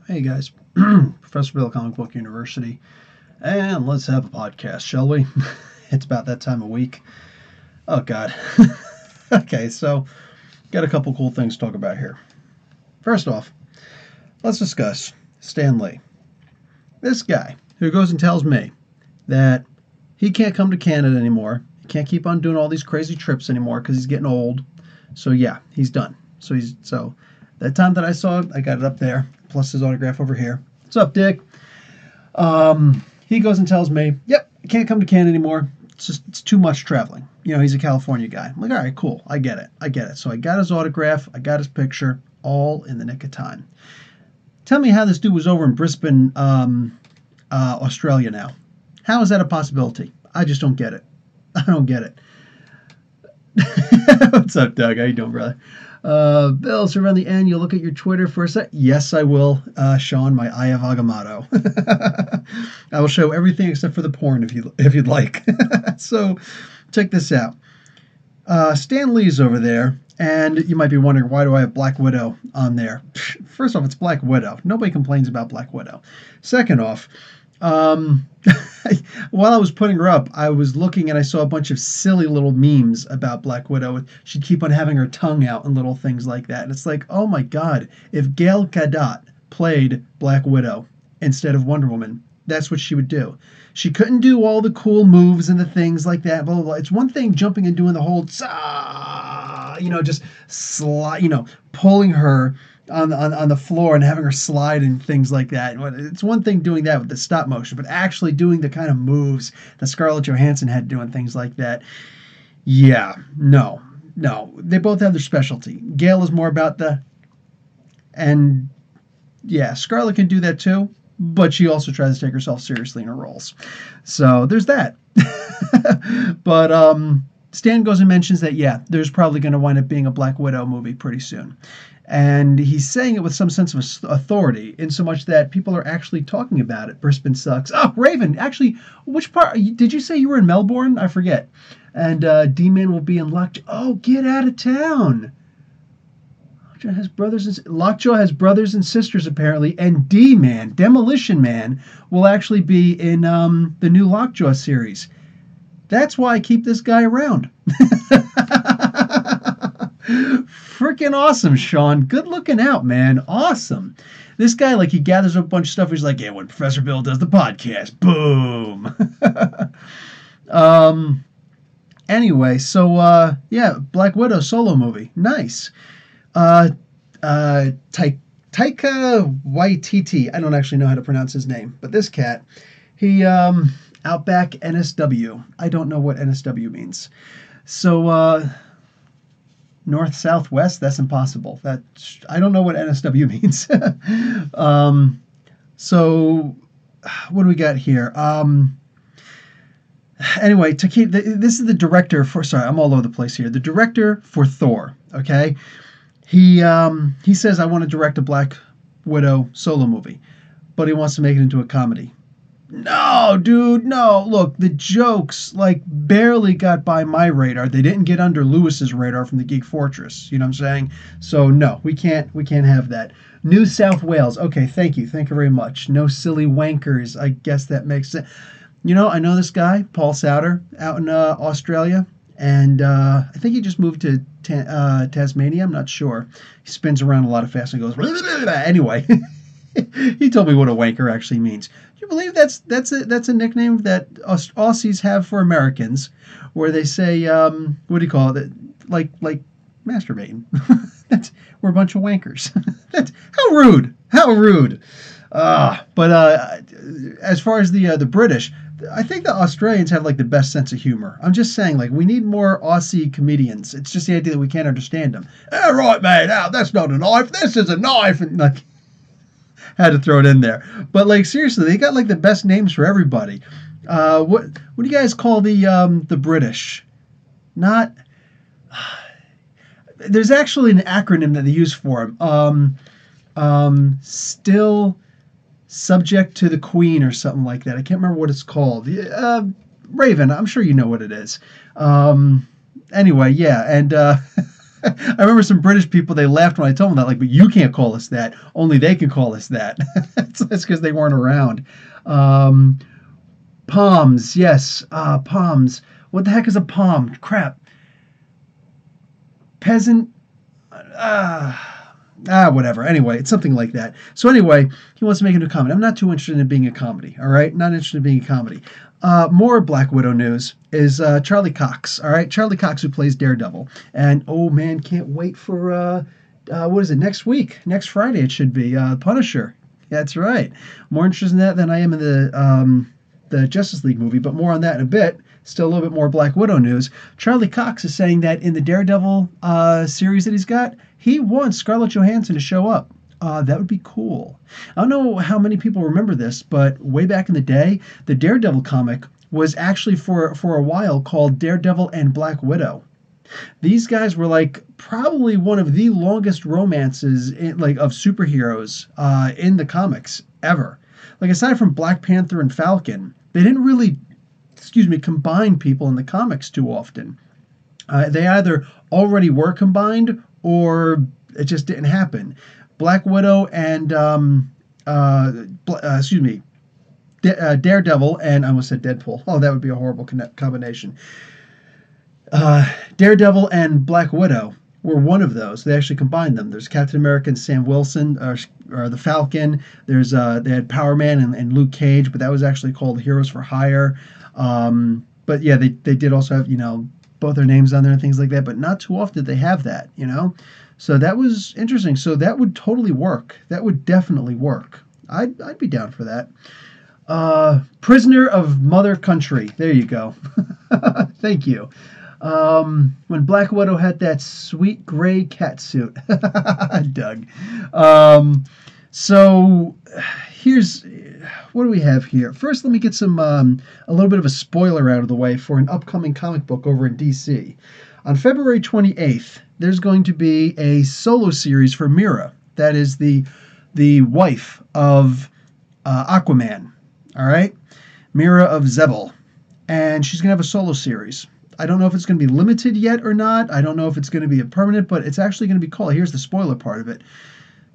Hey guys, Professor Bill, Comic Book University, and let's have a podcast, shall we? It's about that time of week. Oh God. Okay, so got a couple cool things to talk about here. First off, let's discuss Stan Lee. This guy who goes and tells me that he can't come to Canada anymore. He can't keep on doing all these crazy trips anymore because he's getting old. So yeah, he's done. So that time that I saw it, I got it up there, plus his autograph over here. What's up, Dick? He goes and tells me, "Yep, I can't come to Canada anymore. It's too much traveling." He's a California guy. I'm like, all right, cool. I get it. So I got his autograph, I got his picture, all in the nick of time. Tell me how this dude was over in Brisbane, Australia now. How is that a possibility? I just don't get it. I don't get it. What's up, Doug? How you doing, brother? Bill, so around the end, you'll look at your Twitter for a sec. Yes, I will, Sean, my eye of Agamotto. I will show everything except for the porn if you'd like. So, check this out. Stan Lee's over there, and you might be wondering, why do I have Black Widow on there? First off, it's Black Widow. Nobody complains about Black Widow. Second off, while I was putting her up, I was looking and I saw a bunch of silly little memes about Black Widow. She'd keep on having her tongue out and little things like that. And it's like, oh my God, if Gal Gadot played Black Widow instead of Wonder Woman, that's what she would do. She couldn't do all the cool moves and the things like that. Blah, blah, blah. It's one thing jumping and doing the whole, just slide, pulling her on the floor and having her slide and things like that. It's one thing doing that with the stop motion, but actually doing the kind of moves that Scarlett Johansson had doing things like that. Yeah, no. They both have their specialty. Gail is more about and yeah, Scarlett can do that too, but she also tries to take herself seriously in her roles. So there's that. But Stan goes and mentions that, yeah, there's probably going to wind up being a Black Widow movie pretty soon. And he's saying it with some sense of authority, in so much that people are actually talking about it. Brisbane sucks. Oh, Raven, actually, which part? Did you say you were in Melbourne? I forget. And D-Man will be in Lockjaw. Oh, get out of town. Lockjaw has brothers and sisters, apparently. And D-Man, Demolition Man, will actually be in the new Lockjaw series. That's why I keep this guy around. Freaking awesome, Sean. Good looking out, man. Awesome. This guy, he gathers up a bunch of stuff. He's like, yeah, when Professor Bill does the podcast, boom. Anyway, so, yeah, Black Widow solo movie. Nice. Taika Waititi. I don't actually know how to pronounce his name, but this cat, he, Outback NSW. I don't know what NSW means. So, North, South, West? That's impossible. I don't know what NSW means. So, what do we got here? Anyway, this is the director for... Sorry, I'm all over the place here. The director for Thor, okay? He says, I want to direct a Black Widow solo movie, but he wants to make it into a comedy. No, dude, no. Look, the jokes barely got by my radar. They didn't get under Lewis's radar from the Geek Fortress. You know what I'm saying? So no, we can't have that. New South Wales. Okay, thank you very much. No silly wankers. I guess that makes sense. I know this guy, Paul Souter, out in Australia, and I think he just moved to Tasmania. I'm not sure. He spins around a lot of fast and goes. Blah, blah, blah. Anyway. He told me what a wanker actually means. Do you believe that's a nickname that Aussies have for Americans, where they say, what do you call it? Like masturbating. We're a bunch of wankers. That's how rude. How rude. But as far as the British, I think the Australians have the best sense of humor. I'm just saying, we need more Aussie comedians. It's just the idea that we can't understand them. Right, mate. That's not a knife. This is a knife. And had to throw it in there. But seriously, they got the best names for everybody. What do you guys call the British? Not. There's actually an acronym that they use for them. Still subject to the Queen or something like that. I can't remember what it's called. Raven, I'm sure you know what it is. Anyway, yeah, and I remember some British people, they laughed when I told them that, like, but you can't call us that. Only they can call us that. That's because they weren't around. Um, Palms, yes, palms. What the heck is a palm? Crap. Peasant. Whatever. Anyway, it's something like that. So anyway, he wants to make it into a comedy. I'm not too interested in being a comedy. All right, not interested in being a comedy. More Black Widow news is Charlie Cox. All right, Charlie Cox, who plays Daredevil, and oh man, can't wait for what is it, next week? Next Friday it should be Punisher. That's right. More interested in that than I am in the Justice League movie, but more on that in a bit. Still a little bit more Black Widow news. Charlie Cox is saying that in the Daredevil series that he's got, he wants Scarlett Johansson to show up. That would be cool. I don't know how many people remember this, but way back in the day, the Daredevil comic was actually for a while called Daredevil and Black Widow. These guys were like probably one of the longest romances of superheroes in the comics ever. Like aside from Black Panther and Falcon, they didn't really, combine people in the comics too often. They either already were combined or it just didn't happen. Black Widow and Daredevil and I almost said Deadpool. Oh, that would be a horrible combination. Daredevil and Black Widow were one of those. They actually combined them. There's Captain America and Sam Wilson, or the Falcon. There's they had Power Man and Luke Cage, but that was actually called Heroes for Hire. But yeah, they did also have both their names on there and things like that. But not too often did they have that. So that was interesting. So that would totally work. That would definitely work. I'd be down for that. Prisoner of Mother Country. There you go. Thank you. When Black Widow had that sweet gray cat suit. Doug. So here's what do we have here? First, let me get some a little bit of a spoiler out of the way for an upcoming comic book over in DC. On February 28th, there's going to be a solo series for Mira. That is the wife of Aquaman. All right, Mira of s.h.i.e.l.d. And she's going to have a solo series. I don't know if it's going to be limited yet or not. I don't know if it's going to be a permanent, but it's actually going to be called, here's the spoiler part of it,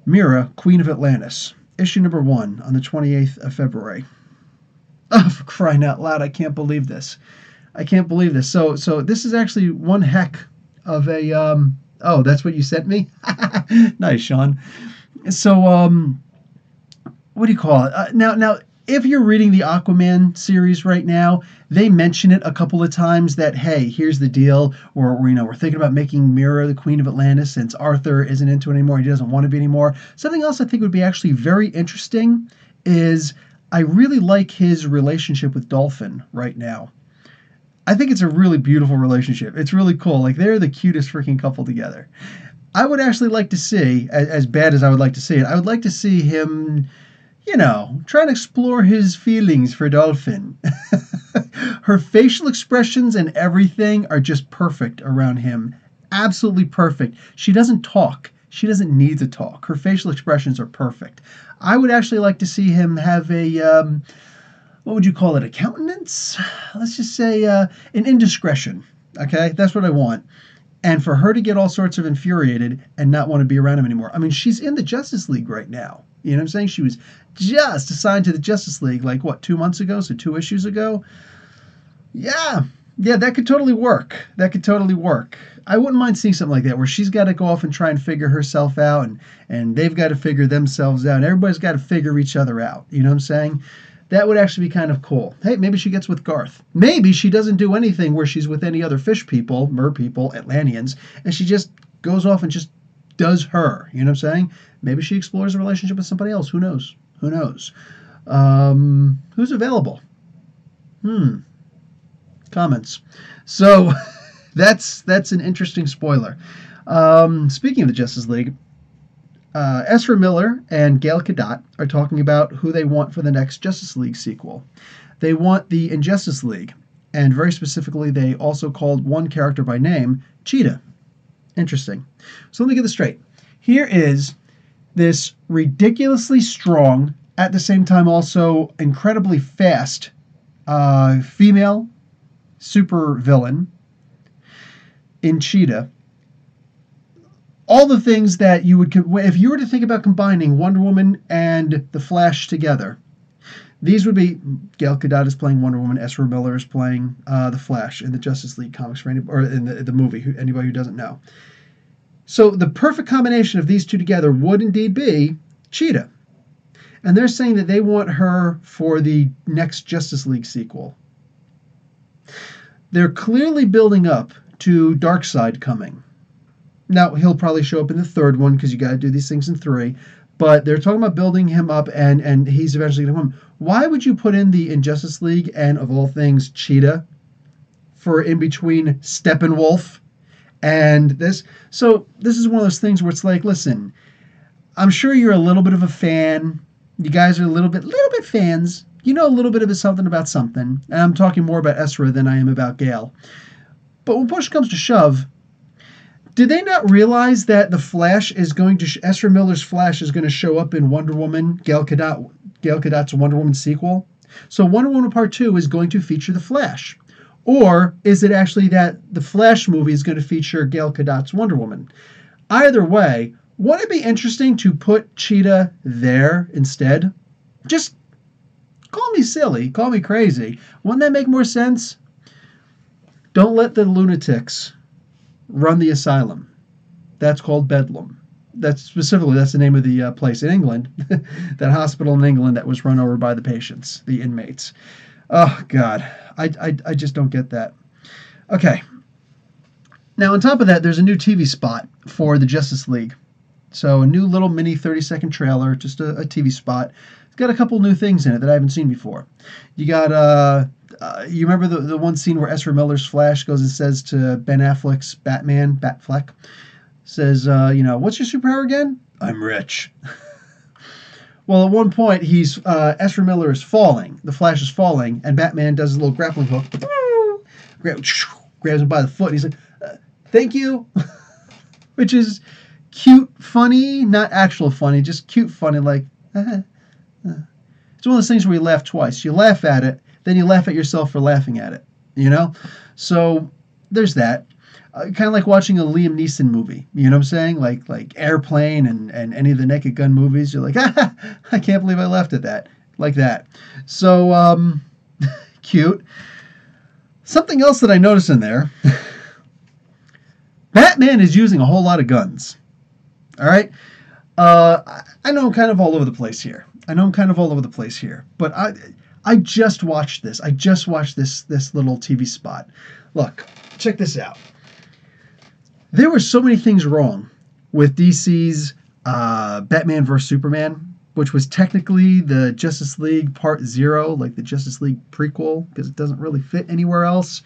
Mira, Queen of Atlantis. Issue number 1 on the 28th of February. Oh, for crying out loud, I can't believe this. I can't believe this. So this is actually one heck of a, oh, that's what you sent me? Nice, Sean. So, what do you call it? Now, if you're reading the Aquaman series right now, they mention it a couple of times that, hey, here's the deal, or we're thinking about making Mira the Queen of Atlantis since Arthur isn't into it anymore, he doesn't want to be anymore. Something else I think would be actually very interesting is I really like his relationship with Dolphin right now. I think it's a really beautiful relationship. It's really cool. Like, they're the cutest freaking couple together. I would actually like to see, as bad as I would like to see it, I would like to see him, try and explore his feelings for Dolphin. Her facial expressions and everything are just perfect around him. Absolutely perfect. She doesn't talk. She doesn't need to talk. Her facial expressions are perfect. I would actually like to see him have a, what would you call it, a countenance? Let's just say an indiscretion. Okay? That's what I want. And for her to get all sorts of infuriated and not want to be around him anymore. I mean, she's in the Justice League right now. You know what I'm saying? She was just assigned to the Justice League, 2 months ago? So 2 issues ago? Yeah, that could totally work. That could totally work. I wouldn't mind seeing something like that where she's got to go off and try and figure herself out and they've got to figure themselves out. And everybody's got to figure each other out. You know what I'm saying? That would actually be kind of cool. Hey, maybe she gets with Garth. Maybe she doesn't do anything where she's with any other fish people, mer people, Atlanteans, and she just goes off and just does her. You know what I'm saying? Maybe she explores a relationship with somebody else. Who knows? Who knows? Who's available? Comments. So that's an interesting spoiler. Speaking of the Justice League, Ezra Miller and Gal Gadot are talking about who they want for the next Justice League sequel. They want the Injustice League, and very specifically, they also called one character by name Cheetah. Interesting. So let me get this straight. Here is this ridiculously strong, at the same time also incredibly fast, female super villain in Cheetah, all the things that you would, if you were to think about combining Wonder Woman and the Flash together, these would be Gal Gadot is playing Wonder Woman, Ezra Miller is playing the Flash in the Justice League comics, or in the movie, anybody who doesn't know. So the perfect combination of these two together would indeed be Cheetah. And they're saying that they want her for the next Justice League sequel. They're clearly building up to Darkseid coming. Now, he'll probably show up in the third one because you got to do these things in 3. But they're talking about building him up, and he's eventually going to come. Why would you put in the Injustice League and, of all things, Cheetah for in between Steppenwolf and this? So this is one of those things where it's like, listen, I'm sure you're a little bit of a fan. You guys are a little bit fans. You know a little bit of something about something. And I'm talking more about Ezra than I am about Gale. But when push comes to shove, did they not realize that the Flash is going to... Ezra Miller's Flash is going to show up in Wonder Woman, Gal Gadot's Wonder Woman sequel? So Wonder Woman Part 2 is going to feature the Flash. Or is it actually that the Flash movie is going to feature Gal Gadot's Wonder Woman? Either way, wouldn't it be interesting to put Cheetah there instead? Just call me silly, call me crazy. Wouldn't that make more sense? Don't let the lunatics run the asylum. That's called Bedlam. That's the name of the place in England, that hospital in England that was run over by the patients, the inmates. Oh, God. I just don't get that. Okay. Now, on top of that, there's a new TV spot for the Justice League. So a new little mini 30-second trailer, just a TV spot. It's got a couple new things in it that I haven't seen before. You got... you remember the one scene where Ezra Miller's Flash goes and says to Ben Affleck's Batfleck, says, what's your superpower again? I'm rich. Well, at one point, Ezra Miller is falling. The Flash is falling, and Batman does a little grappling hook. Grabs him by the foot, and he's like, thank you. Which is cute, funny, not actual funny, just cute, funny, like, It's one of those things where you laugh twice. You laugh at it, then you laugh at yourself for laughing at it, So there's that. Kind of like watching a Liam Neeson movie, you know what I'm saying? Like Airplane and any of the Naked Gun movies. You're like, I can't believe I laughed at that. Like that. So, cute. Something else that I noticed in there. Batman is using a whole lot of guns. All right? I know I'm kind of all over the place here. But I just watched this. I just watched this little TV spot. Look, check this out. There were so many things wrong with DC's Batman vs. Superman, which was technically the Justice League Part 0, like the Justice League prequel, because it doesn't really fit anywhere else.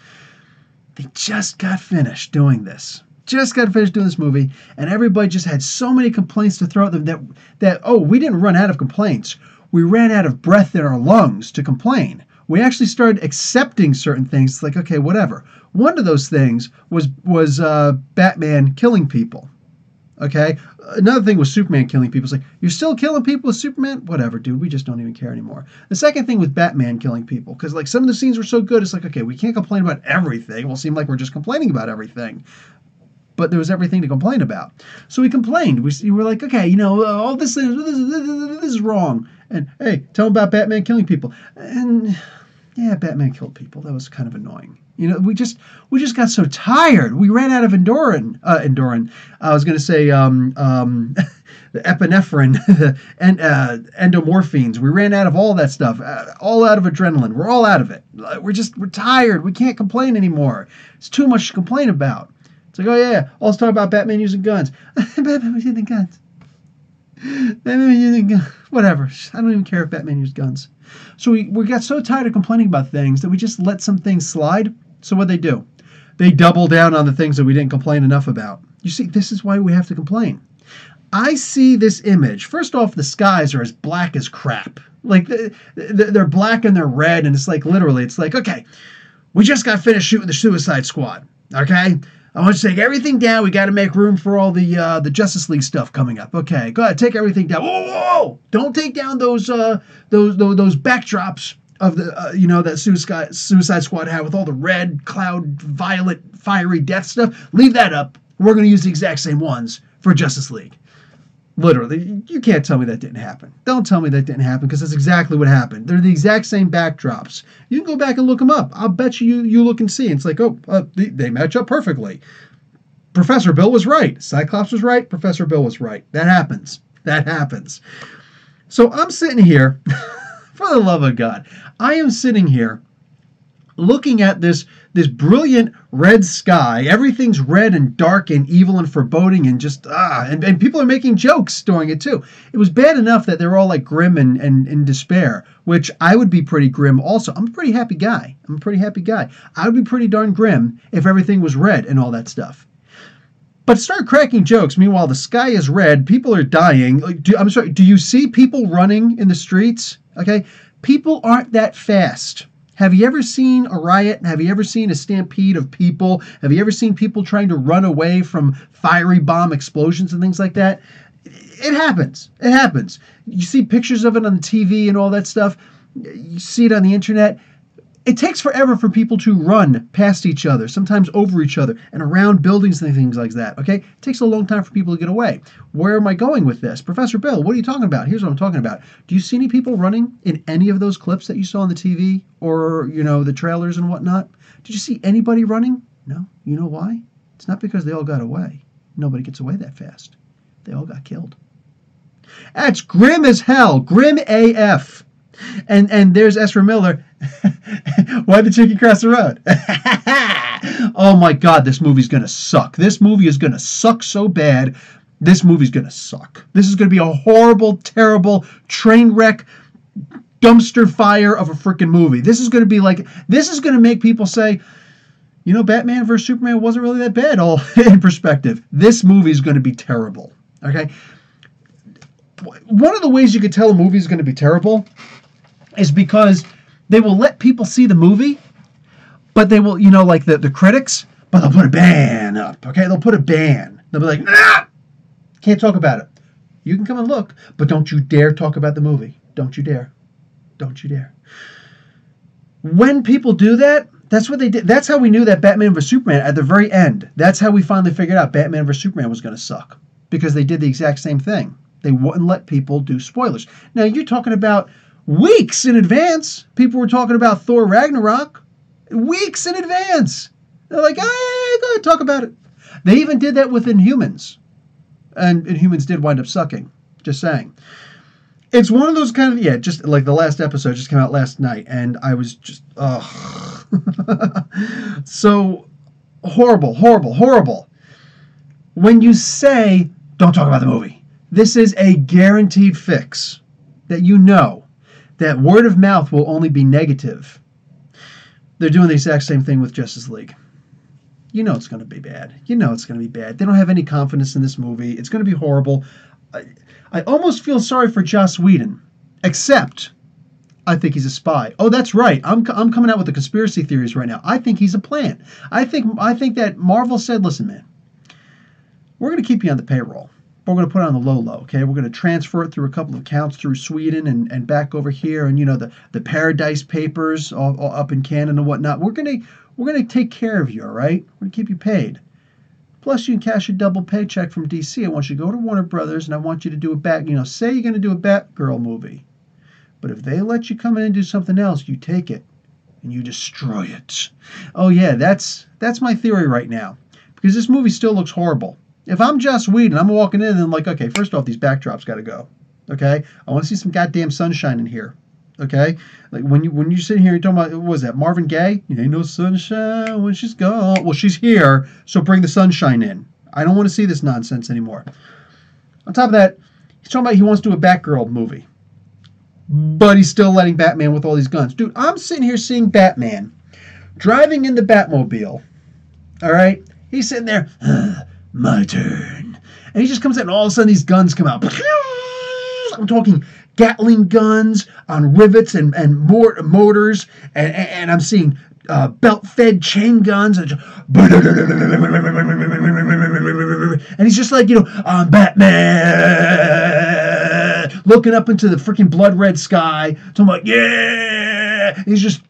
They just got finished doing this. Movie, and everybody just had so many complaints to throw at them that we didn't run out of complaints. We ran out of breath in our lungs to complain. We actually started accepting certain things. It's like, okay, whatever. One of those things was Batman killing people. Okay? Another thing was Superman killing people. It's like, you're still killing people with Superman? Whatever, dude. We just don't even care anymore. The second thing with Batman killing people, because like some of the scenes were so good, it's like, okay, we can't complain about everything. We'll seem like we're just complaining about everything. But there was everything to complain about. So we complained. We were like, okay, all this is wrong. And hey, tell them about Batman killing people. And yeah, Batman killed people. That was kind of annoying. We just got so tired. We ran out of Endoran. I was going to say the epinephrine, the endomorphines. We ran out of all that stuff. All out of adrenaline. We're all out of it. We're tired. We can't complain anymore. It's too much to complain about. It's like, oh yeah, let's talk about Batman using guns. Batman was using guns. Whatever. I don't even care if Batman used guns. So we got so tired of complaining about things that we just let some things slide. So what'd they do? They double down on the things that we didn't complain enough about. You see, this is why we have to complain. I see this image. First off, the skies are as black as crap. Like, they're black and they're red, and it's like, literally, it's like, okay, we just got finished shooting the Suicide Squad, okay? I want you to take everything down. We got to make room for all the Justice League stuff coming up. Okay, go ahead, take everything down. Whoa! Don't take down those backdrops of the that Suicide Squad had with all the red, cloud, violet, fiery death stuff. Leave that up. We're going to use the exact same ones for Justice League. Literally, you can't tell me that didn't happen. Don't tell me that didn't happen, because that's exactly what happened. They're the exact same backdrops. You can go back and look them up. I'll bet you look and see. It's like, they match up perfectly. Professor Bill was right. Cyclops was right. Professor Bill was right. That happens. That happens. So I'm sitting here, for the love of God, I am sitting here looking at this brilliant red sky. Everything's red and dark and evil and foreboding and just and people are making jokes during it too. It was bad enough that they're all like grim and in despair, which I would be pretty grim also. I'm a pretty happy guy. I would be pretty darn grim if everything was red and all that stuff. But start cracking jokes. Meanwhile, the sky is red. People are dying. I'm sorry. Do you see people running in the streets? Okay, people aren't that fast. Have you ever seen a riot? Have you ever seen a stampede of people? Have you ever seen people trying to run away from fiery bomb explosions and things like that? It happens. It happens. You see pictures of it on the TV and all that stuff. You see it on the internet. It takes forever for people to run past each other, sometimes over each other, and around buildings and things like that, okay? It takes a long time for people to get away. Where am I going with this? Professor Bill, what are you talking about? Here's what I'm talking about. Do you see any people running in any of those clips that you saw on the TV or, the trailers and whatnot? Did you see anybody running? No. You know why? It's not because they all got away. Nobody gets away that fast. They all got killed. That's grim as hell. Grim AF. And there's Ezra Miller. Why'd the chicken cross the road? Oh my God, this movie's gonna suck. This movie is gonna suck so bad. This movie's gonna suck. This is gonna be a horrible, terrible train wreck, dumpster fire of a freaking movie. This is gonna make people say, Batman vs. Superman wasn't really that bad, all in perspective. This movie is gonna be terrible. Okay? One of the ways you could tell a movie is gonna be terrible is because they will let people see the movie, but they will, like the critics, but they'll put a ban up, okay? They'll put a ban. They'll be like, nah, can't talk about it. You can come and look, but don't you dare talk about the movie. Don't you dare. Don't you dare. When people do that, that's what they did. That's how we knew that Batman vs. Superman at the very end. That's how we finally figured out Batman vs. Superman was going to suck, because they did the exact same thing. They wouldn't let people do spoilers. Now, you're talking about weeks in advance. People were talking about Thor Ragnarok weeks in advance. They're like, go ahead, talk about it. They even did that with Inhumans. And Inhumans did wind up sucking. Just saying. It's one of those kind of, just like the last episode just came out last night, and I was just, so horrible, horrible, horrible. When you say, don't talk about the movie, this is a guaranteed fix that that word of mouth will only be negative. They're doing the exact same thing with Justice League. It's going to be bad. It's going to be bad. They don't have any confidence in this movie. It's going to be horrible. I almost feel sorry for Joss Whedon, except I think he's a spy. Oh, that's right. I'm coming out with the conspiracy theories right now. I think he's a plant. I think that Marvel said, listen, man, we're going to keep you on the payroll. But we're going to put it on the low, okay? We're going to transfer it through a couple of accounts through Sweden and back over here, and the Paradise Papers all up in Canada and whatnot. We're going to take care of you, all right? We're going to keep you paid. Plus, you can cash a double paycheck from DC. I want you to go to Warner Brothers, and I want you to do a say you're going to do a Batgirl movie. But if they let you come in and do something else, you take it and you destroy it. Oh yeah, that's my theory right now, because this movie still looks horrible. If I'm Joss Whedon, I'm walking in and I'm like, okay, first off, these backdrops got to go. Okay? I want to see some goddamn sunshine in here. Okay? Like when you sit here and talking about, what was that, Marvin Gaye? Ain't no sunshine when she's gone. Well, she's here, so bring the sunshine in. I don't want to see this nonsense anymore. On top of that, he's talking about he wants to do a Batgirl movie. But he's still letting Batman with all these guns. Dude, I'm sitting here seeing Batman driving in the Batmobile. All right? He's sitting there, my turn. And he just comes in and all of a sudden these guns come out. I'm talking Gatling guns on rivets and motors. And I'm seeing belt-fed chain guns. And he's just like, I'm Batman. Looking up into the freaking blood-red sky. So I'm like, yeah. He's just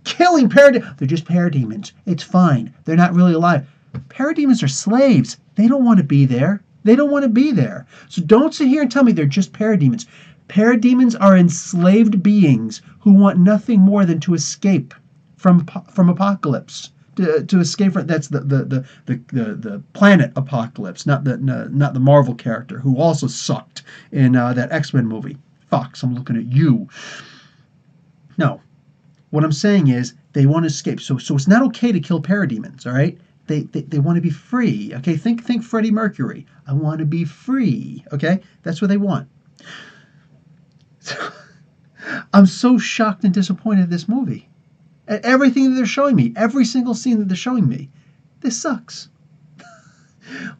killing parademons. They're just parademons. It's fine. They're not really alive. Parademons are slaves. They don't want to be there. They don't want to be there. So don't sit here and tell me they're just parademons. Parademons are enslaved beings who want nothing more than to escape from apocalypse. To escape from that's the planet apocalypse, not the Marvel character who also sucked in that X-Men movie. Fox, I'm looking at you. No, what I'm saying is they want to escape. So it's not okay to kill parademons. All right. They want to be free. Okay, think Freddie Mercury. I want to be free. Okay, that's what they want. So, I'm so shocked and disappointed in this movie. At everything that they're showing me, every single scene that they're showing me, this sucks.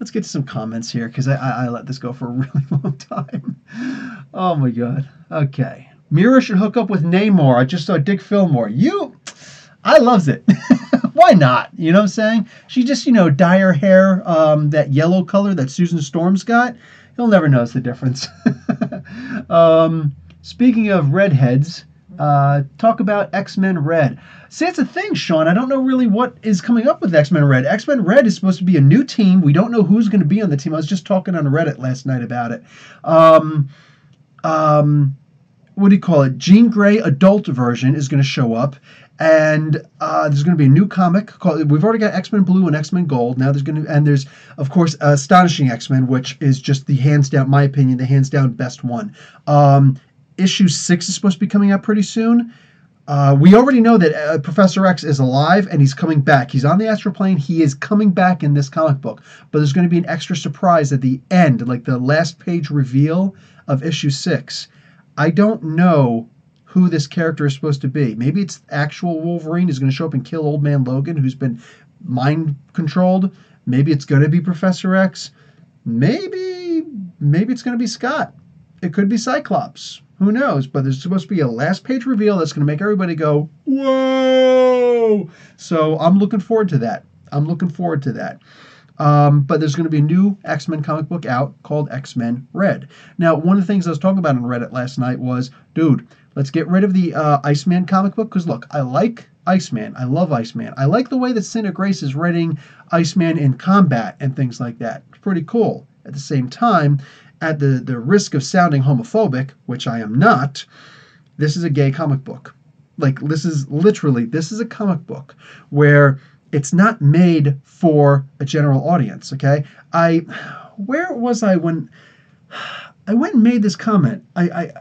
Let's get to some comments here because I let this go for a really long time. Oh my god. Okay. Mira should hook up with Namor. I just saw Dick Fillmore. I loves it. Why not? You know what I'm saying? She just, dye her hair that yellow color that Susan Storm's got. He'll never notice the difference. Speaking of redheads, talk about X-Men Red. See, that's the thing, Sean. I don't know really what is coming up with X-Men Red. X-Men Red is supposed to be a new team. We don't know who's going to be on the team. I was just talking on Reddit last night about it. What do you call it? Jean Grey adult version is going to show up. And there's going to be a new comic called. We've already got X-Men Blue and X-Men Gold. Now there's of course Astonishing X-Men, which is just the hands down, my opinion, the hands down best one. Issue 6 is supposed to be coming out pretty soon. We already know that Professor X is alive and he's coming back. He's on the astral plane. He is coming back in this comic book. But there's going to be an extra surprise at the end, like the last page reveal of issue 6. I don't know who this character is supposed to be. Maybe it's actual Wolverine who's going to show up and kill Old Man Logan, who's been mind controlled. Maybe it's going to be Professor X. Maybe it's going to be Scott. It could be Cyclops. Who knows? But there's supposed to be a last page reveal that's going to make everybody go, whoa! So I'm looking forward to that. But there's going to be a new X-Men comic book out called X-Men Red. Now, one of the things I was talking about on Reddit last night was, dude, let's get rid of the Iceman comic book. Because, look, I like Iceman. I love Iceman. I like the way that Cinna Grace is writing Iceman in combat and things like that. It's pretty cool. At the same time, at the risk of sounding homophobic, which I am not, this is a gay comic book. Like, this is a comic book where it's not made for a general audience, okay? Where was I when I went and made this comment? I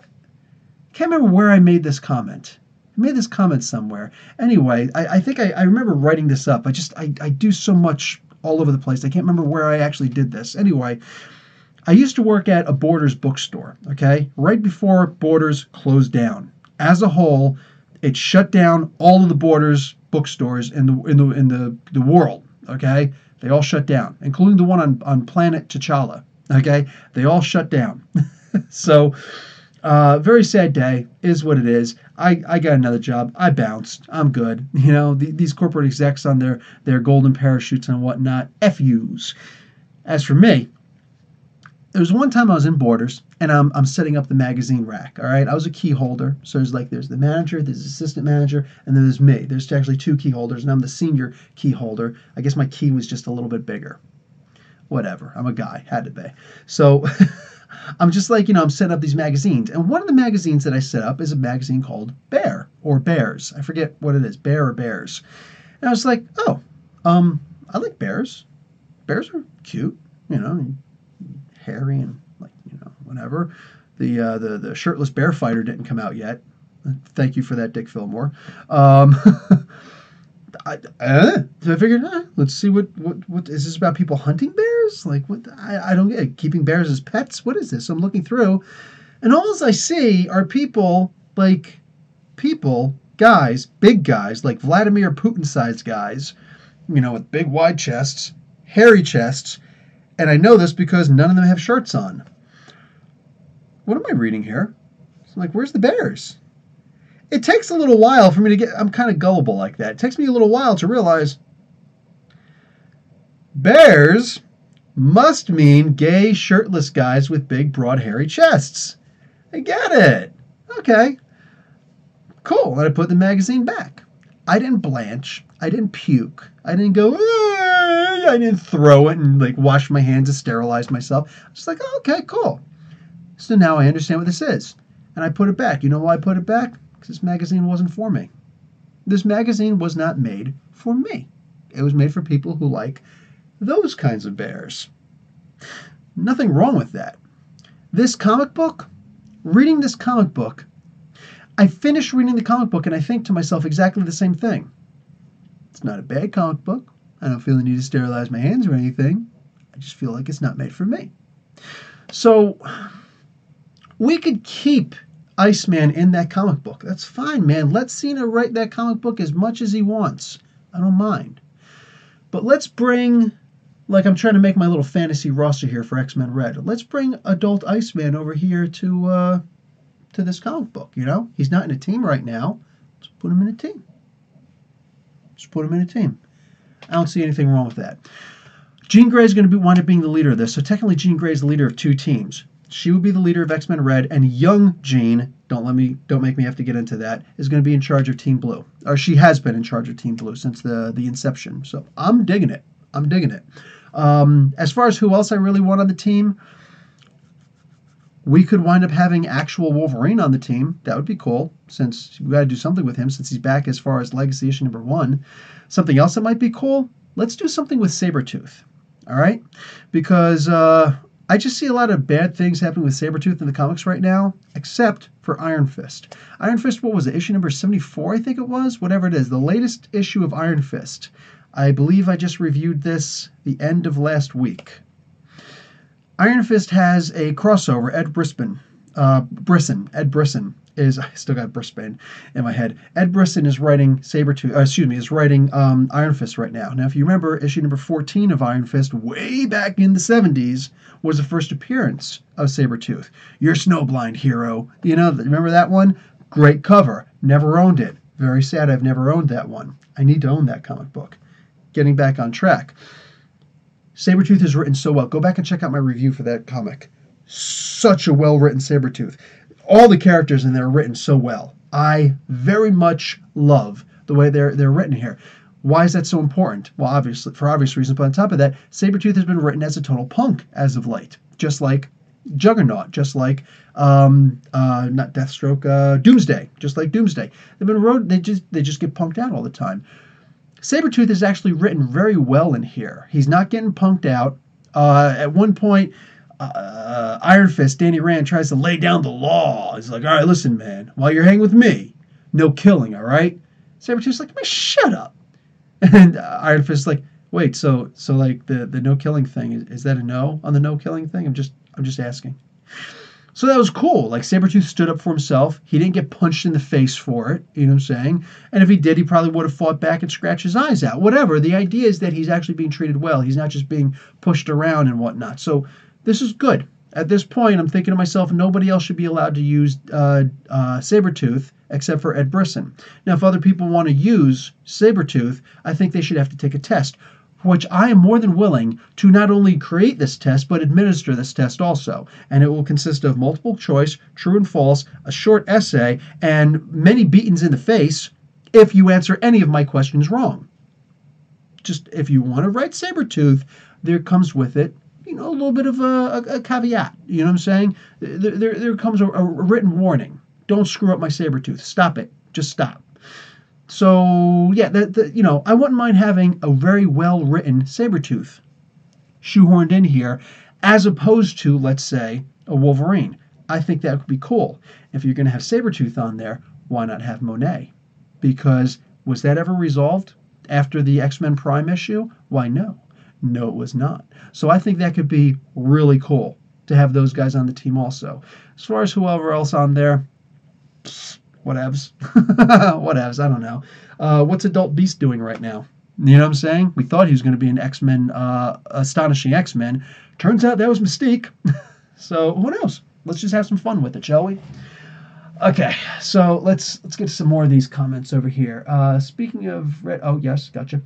can't remember where I made this comment. I made this comment somewhere. Anyway, I think I remember writing this up. I do so much all over the place. I can't remember where I actually did this. Anyway, I used to work at a Borders bookstore, okay? Right before Borders closed down. As a whole, it shut down all of the Borders bookstores in the world, okay? They all shut down, including the one on planet T'Challa, okay? They all shut down. So, very sad day, is what it is. I got another job. I bounced. I'm good. These corporate execs on their golden parachutes and whatnot, F yous. As for me, there was one time I was in Borders, and I'm setting up the magazine rack, all right? I was a key holder, so there's the manager, there's the assistant manager, and then there's me. There's actually 2 key holders, and I'm the senior key holder. I guess my key was just a little bit bigger. Whatever. I'm a guy. Had to be. So I'm just I'm setting up these magazines, and one of the magazines that I set up is a magazine called Bear, or Bears. I forget what it is, Bear or Bears. And I was like, I like bears. Bears are cute, hairy and whatever. The shirtless bear fighter didn't come out yet. Thank you for that, Dick Fillmore. So I figured, let's see what is this about? People hunting bears? Like what? I don't get it. Keeping bears as pets. What is this? So I'm looking through, and all I see are guys, big guys, like Vladimir Putin-sized guys, with big wide chests, hairy chests. And I know this because none of them have shirts on. What am I reading here? It's like, where's the bears? It takes a little while for me to get... I'm kind of gullible like that. It takes me a little while to realize bears must mean gay, shirtless guys with big, broad, hairy chests. I get it. Okay. Cool. And I put the magazine back. I didn't blanch. I didn't puke. I didn't go, I didn't throw it and like wash my hands and sterilize myself. I'm just like, oh, okay, cool. So now I understand what this is. And I put it back. You know why I put it back? Because this magazine wasn't for me. This magazine was not made for me. It was made for people who like those kinds of bears. Nothing wrong with that. This comic book, reading this comic book, I finished reading the comic book and I think to myself exactly the same thing. It's not a bad comic book. I don't feel the need to sterilize my hands or anything. I just feel like it's not made for me. So we could keep Iceman in that comic book. That's fine, man. Let Cena write that comic book as much as he wants. I don't mind. But let's bring, like I'm trying to make my little fantasy roster here for X-Men Red. Let's bring adult Iceman over here to this comic book, you know? He's not in a team right now. Let's put him in a team. Just put him in a team. I don't see anything wrong with that. Jean Grey is going to wind up being the leader of this. So technically Jean Grey is the leader of two teams. She would be the leader of X-Men Red, and young Jean, don't make me have to get into that, is going to be in charge of Team Blue. Or she has been in charge of Team Blue since the inception. So I'm digging it. As far as who else I really want on the team, we could wind up having actual Wolverine on the team. That would be cool, since we got to do something with him since he's back as far as Legacy issue number 1. Something else that might be cool, let's do something with Sabretooth. All right? Because I just see a lot of bad things happening with Sabretooth in the comics right now, except for Iron Fist. Iron Fist, what was it? Issue number 74, I think it was? Whatever it is. The latest issue of Iron Fist. I believe I just reviewed this the end of last week. Iron Fist has a crossover. Ed Brisson is, I still got Brisbane in my head. Ed Brisson is writing Iron Fist right now. Now, if you remember, issue number 14 of Iron Fist, way back in the 70s, was the first appearance of Sabretooth. You're snowblind, hero. You know, remember that one? Great cover. Never owned it. Very sad I've never owned that one. I need to own that comic book. Getting back on track. Sabretooth is written so well. Go back and check out my review for that comic. Such a well-written Sabretooth. All the characters in there are written so well. I very much love the way they're written here. Why is that so important? Well, obviously, for obvious reasons, but on top of that, Sabretooth has been written as a total punk as of late. Just like Juggernaut, just like, not Deathstroke, Doomsday. Just like Doomsday. They just get punked out all the time. Sabretooth is actually written very well in here. He's not getting punked out. At one point, Iron Fist, Danny Rand, tries to lay down the law. He's like, all right, listen, man, while you're hanging with me, no killing, all right? Sabretooth's like, man, shut up. And Iron Fist's like, wait, so like the no killing thing, is that a no on the no killing thing? I'm just asking. So that was cool. Like, Sabretooth stood up for himself. He didn't get punched in the face for it. You know what I'm saying? And if he did, he probably would have fought back and scratched his eyes out. Whatever. The idea is that he's actually being treated well. He's not just being pushed around and whatnot. So this is good. At this point, I'm thinking to myself, nobody else should be allowed to use Sabretooth except for Ed Brisson. Now, if other people want to use Sabretooth, I think they should have to take a test, which I am more than willing to not only create this test, but administer this test also. And it will consist of multiple choice, true and false, a short essay, and many beatings in the face if you answer any of my questions wrong. Just, if you want to write Sabretooth, there comes with it, you know, a little bit of a caveat. You know what I'm saying? There comes a written warning. Don't screw up my Sabretooth. Stop it. Just stop. So, yeah, I wouldn't mind having a very well-written Sabretooth shoehorned in here, as opposed to, let's say, a Wolverine. I think that would be cool. If you're going to have Sabretooth on there, why not have Monet? Because was that ever resolved after the X-Men Prime issue? Why, no. No, it was not. So I think that could be really cool to have those guys on the team also. As far as whoever else on there, whatevs. Whatevs, I don't know. What's Adult Beast doing right now? You know what I'm saying? We thought he was going to be an X-Men, Astonishing X-Men. Turns out that was Mystique. So who knows? Let's just have some fun with it, shall we? Okay, so let's get some more of these comments over here. Speaking of Red, oh yes, gotcha.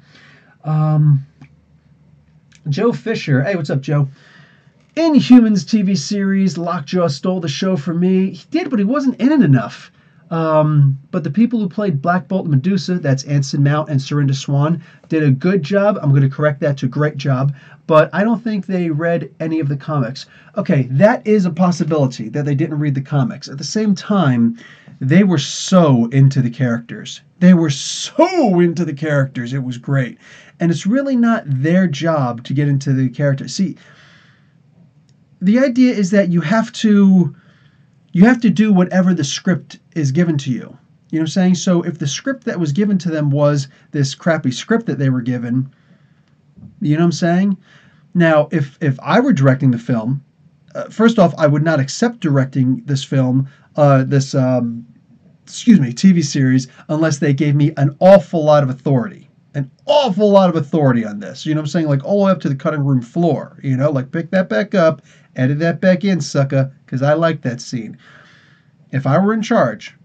Joe Fisher, hey, what's up, Joe? Inhumans TV series, Lockjaw stole the show from me. He did, but he wasn't in it enough. But the people who played Black Bolt and Medusa, that's Anson Mount and Serinda Swan, did a good job. I'm going to correct that to great job. But I don't think they read any of the comics. Okay, that is a possibility that they didn't read the comics. At the same time, they were so into the characters. They were so into the characters. It was great. And it's really not their job to get into the characters. See, the idea is that you have to do whatever the script is given to you. You know what I'm saying? So if the script that was given to them was this crappy script that they were given, you know what I'm saying? Now, if I were directing the film, first off, I would not accept directing this film, this TV series, unless they gave me an awful lot of authority. An awful lot of authority on this. You know what I'm saying? Like all the way up to the cutting room floor. You know, like pick that back up, edit that back in, sucker, because I like that scene. If I were in charge,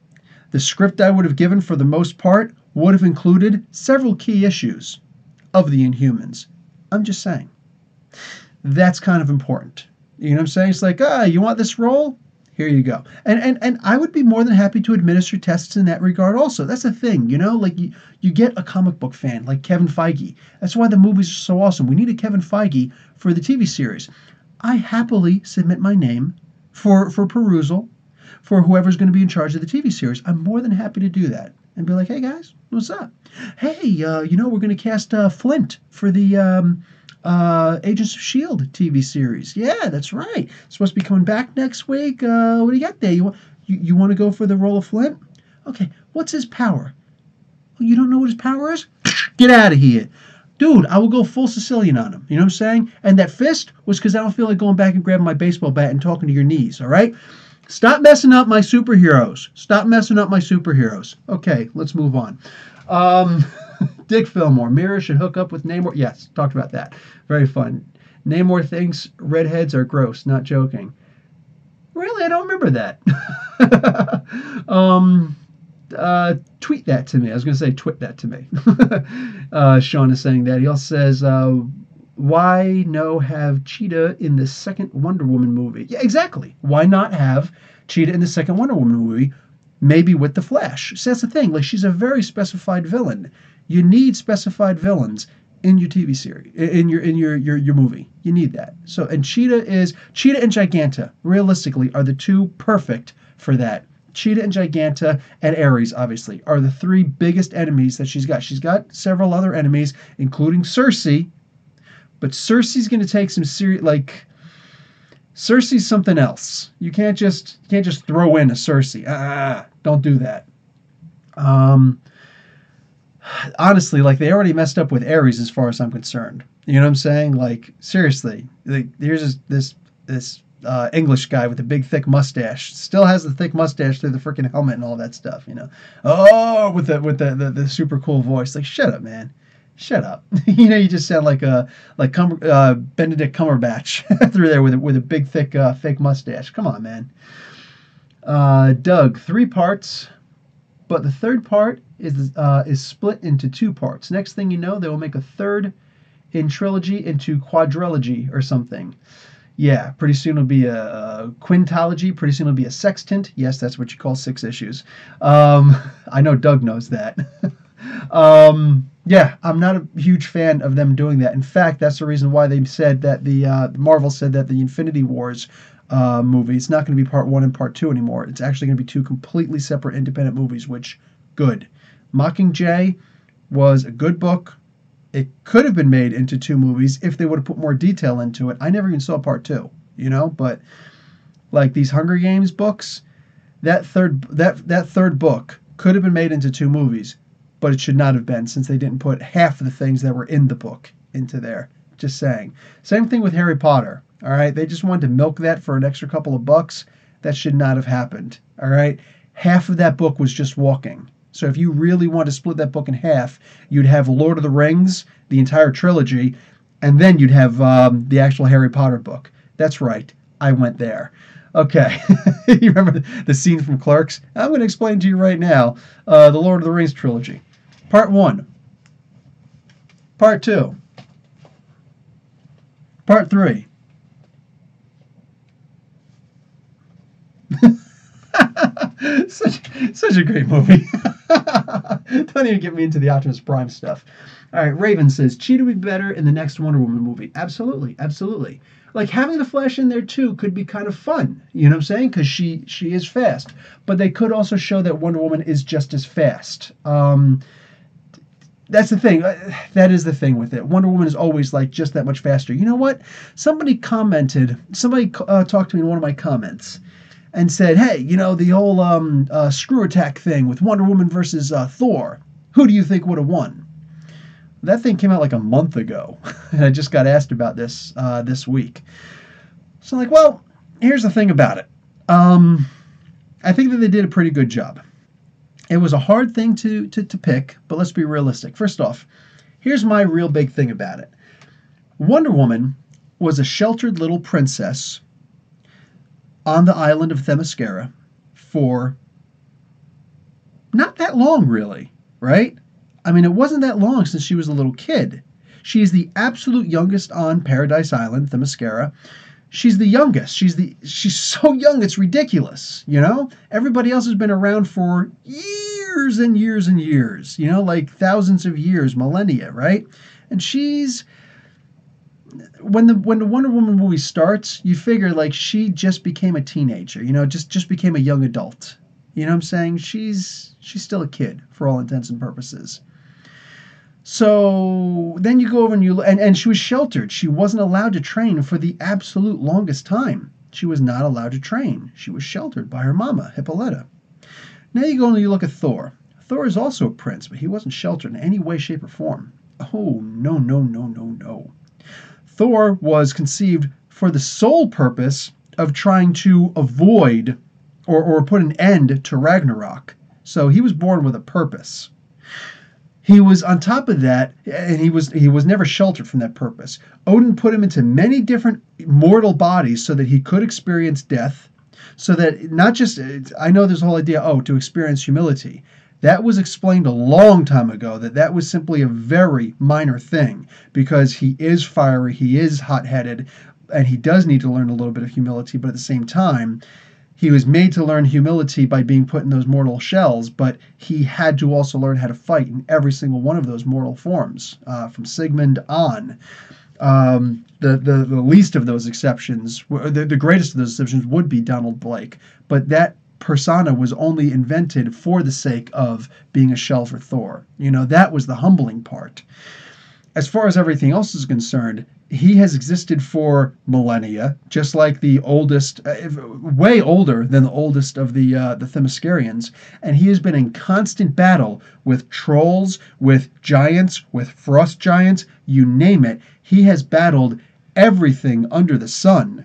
the script I would have given for the most part would have included several key issues of the Inhumans. I'm just saying. That's kind of important. You know what I'm saying? It's like, you want this role? Here you go. And I would be more than happy to administer tests in that regard also. That's the thing, you know? Like, you get a comic book fan like Kevin Feige. That's why the movies are so awesome. We need a Kevin Feige for the TV series. I happily submit my name for perusal for whoever's going to be in charge of the TV series. I'm more than happy to do that. And be like, hey, guys, what's up? Hey, we're going to cast Flint for the Agents of S.h.i.e.L.D. TV series. Yeah, that's right. It's supposed to be coming back next week. What do you got there? You want to go for the role of Flint? Okay, what's his power? Oh, you don't know what his power is? Get out of here. Dude, I will go full Sicilian on him. You know what I'm saying? And that fist was because I don't feel like going back and grabbing my baseball bat and talking to your knees, all right? Stop messing up my superheroes. Stop messing up my superheroes. Okay, let's move on. Dick Fillmore. Mira should hook up with Namor. Yes, talked about that. Very fun. Namor thinks redheads are gross. Not joking. Really? I don't remember that. Tweet that to me. I was going to say twit that to me. Sean is saying that. He also says, why no have Cheetah in the second Wonder Woman movie? Yeah, exactly. Why not have Cheetah in the second Wonder Woman movie? Maybe with the Flash. So that's the thing. Like, she's a very specified villain. You need specified villains in your TV series, in your movie. You need that. So, and Cheetah and Giganta, realistically, are the two perfect for that. Cheetah and Giganta and Ares, obviously, are the three biggest enemies that she's got. She's got several other enemies, including Cersei, but Cersei's going to take some serious, like, Cersei's something else. You can't just throw in a Cersei. Don't do that. Honestly, like, they already messed up with Ares as far as I'm concerned. You know what I'm saying? Like, seriously, like, here's this English guy with a big thick mustache. Still has the thick mustache through the freaking helmet and all that stuff, you know. Oh, with the super cool voice. Like, shut up, man. Shut up. You just sound like Benedict Cumberbatch through there with a big thick fake mustache. Come on, man. Doug, 3 parts, but the third part is split into 2 parts. Next thing you know, they will make a third in trilogy into quadrilogy or something. Yeah, pretty soon it'll be a quintology. Pretty soon it'll be a sextant. Yes, that's what you call 6 issues. I know Doug knows that. Yeah, I'm not a huge fan of them doing that. In fact, that's the reason why they said that Marvel said that the Infinity Wars movie, it's not going to be part 1 and part 2 anymore. It's actually going to be 2 completely separate independent movies, which, good. Mockingjay was a good book. It could have been made into 2 movies if they would have put more detail into it. I never even saw part 2, but like these Hunger Games books, that third book could have been made into 2 movies, but it should not have been, since they didn't put half of the things that were in the book into there. Just saying. Same thing with Harry Potter. All right, they just wanted to milk that for an extra couple of bucks. That should not have happened. All right, half of that book was just walking. So if you really want to split that book in half, you'd have Lord of the Rings, the entire trilogy, and then you'd have the actual Harry Potter book. That's right, I went there. Okay, you remember the scene from Clerks? I'm going to explain to you right now the Lord of the Rings trilogy. Part 1. Part 2. Part 3. Such a great movie. Don't even get me into the Optimus Prime stuff. All right, Raven says Cheetah would be better in the next Wonder Woman movie. Absolutely, absolutely. Like having the Flash in there too could be kind of fun. You know what I'm saying? Because she is fast, but they could also show that Wonder Woman is just as fast. That's the thing. That is the thing with it. Wonder Woman is always like just that much faster. You know what? Somebody commented. Somebody talked to me in one of my comments and said, "Hey, you know the whole screw attack thing with Wonder Woman versus Thor. Who do you think would have won?" That thing came out like a month ago, and I just got asked about this week. So I'm like, well, here's the thing about it. I think that they did a pretty good job. It was a hard thing to pick, but let's be realistic. First off, here's my real big thing about it. Wonder Woman was a sheltered little princess on the island of Themyscira for not that long, really, right? I mean, it wasn't that long since she was a little kid. She is the absolute youngest on Paradise Island, Themyscira. She's the youngest. She's so young it's ridiculous, you know? Everybody else has been around for years and years and years, you know, like thousands of years, millennia, right? And she's when the Wonder Woman movie starts, you figure like she just became a teenager, you know, just became a young adult. You know what I'm saying? She's still a kid for all intents and purposes. So then you go over and and she was sheltered. She wasn't allowed to train for the absolute longest time. She was not allowed to train. She was sheltered by her mama, Hippolyta. Now you go and you look at Thor. Thor is also a prince, but he wasn't sheltered in any way, shape, or form. Oh, no, no, no, no, no. Thor was conceived for the sole purpose of trying to avoid or put an end to Ragnarok. So he was born with a purpose. He was on top of that, and he was never sheltered from that purpose. Odin put him into many different mortal bodies so that he could experience death, so that not just, I know there's a whole idea, to experience humility. That was explained a long time ago, that was simply a very minor thing, because he is fiery, he is hot-headed, and he does need to learn a little bit of humility, but at the same time, he was made to learn humility by being put in those mortal shells, but he had to also learn how to fight in every single one of those mortal forms, from Sigmund on. The least of those exceptions, the greatest of those exceptions would be Donald Blake, but that persona was only invented for the sake of being a shell for Thor. You know, that was the humbling part. As far as everything else is concerned, he has existed for millennia, just like the oldest, way older than the oldest of the Themyscirians, and he has been in constant battle with trolls, with giants, with frost giants, you name it. He has battled everything under the sun.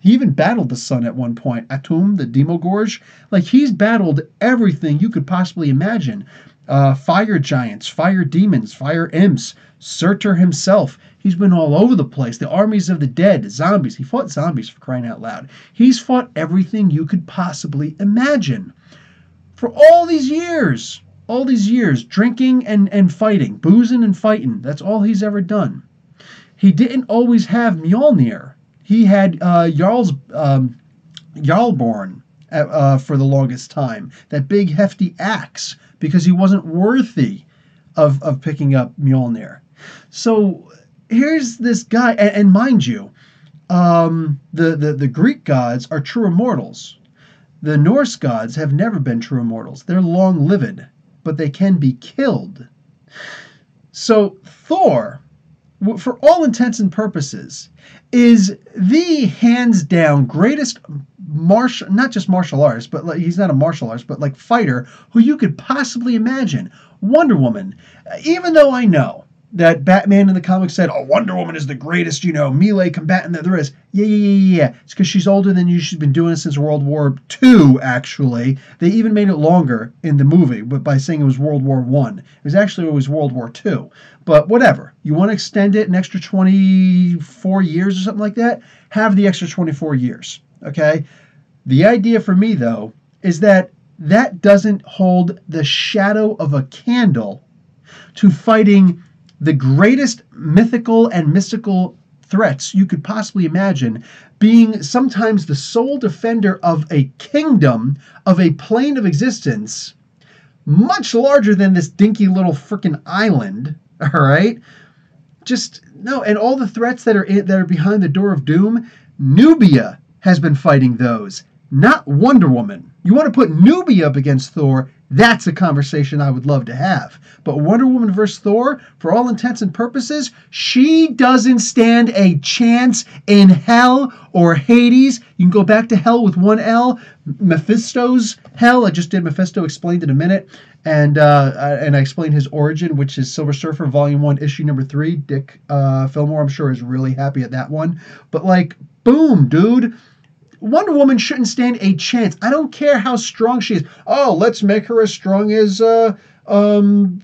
He even battled the sun at one point. Atum, the Demogorge. Like, he's battled everything you could possibly imagine. Fire giants, fire demons, fire imps, Surtur himself. He's been all over the place. The armies of the dead, zombies. He fought zombies, for crying out loud. He's fought everything you could possibly imagine. For all these years, drinking and fighting, boozing and fighting. That's all he's ever done. He didn't always have Mjolnir. He had Jarlborn for the longest time. That big hefty axe, because he wasn't worthy of picking up Mjolnir. So here's this guy, and mind you, the Greek gods are true immortals. The Norse gods have never been true immortals. They're long-lived, but they can be killed. So Thor, for all intents and purposes, is the hands-down greatest not just martial artist, but he's not a martial artist, but like fighter who you could possibly imagine. Wonder Woman, even though I know that Batman in the comics said, Wonder Woman is the greatest, melee combatant that there is. Yeah. It's because she's older than you. She's been doing it since World War II, actually. They even made it longer in the movie, but by saying it was World War I. It was actually always World War II. But whatever. You want to extend it an extra 24 years or something like that? Have the extra 24 years, okay? The idea for me, though, is that doesn't hold the shadow of a candle to fighting the greatest mythical and mystical threats you could possibly imagine, being sometimes the sole defender of a kingdom, of a plane of existence, much larger than this dinky little freaking island, all right? Just no, and all the threats that are behind the door of doom, Nubia has been fighting those, not Wonder Woman. You want to put Nubia up against Thor? That's a conversation I would love to have. But Wonder Woman versus Thor, for all intents and purposes, she doesn't stand a chance in hell or Hades. You can go back to hell with one L. Mephisto's hell. I just did Mephisto Explained in a minute. And I explained his origin, which is Silver Surfer Volume 1, Issue number 3. Dick Fillmore, I'm sure, is really happy at that one. But, like, boom, dude. Wonder Woman shouldn't stand a chance. I don't care how strong she is. Oh, let's make her as strong as,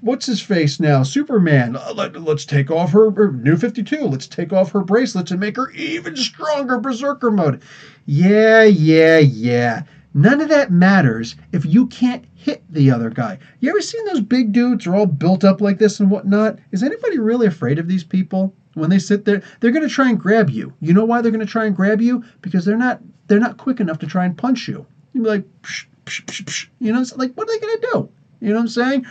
what's his face now? Superman. Let's take off her New 52. Let's take off her bracelets and make her even stronger, Berserker mode. Yeah. None of that matters if you can't hit the other guy. You ever seen those big dudes who are all built up like this and whatnot? Is anybody really afraid of these people? When they sit there, they're going to try and grab you. You know why they're going to try and grab you? Because they're not quick enough to try and punch you. You'd be like, psh, psh, psh, psh. You know, it's like, what are they going to do? You know what I'm saying?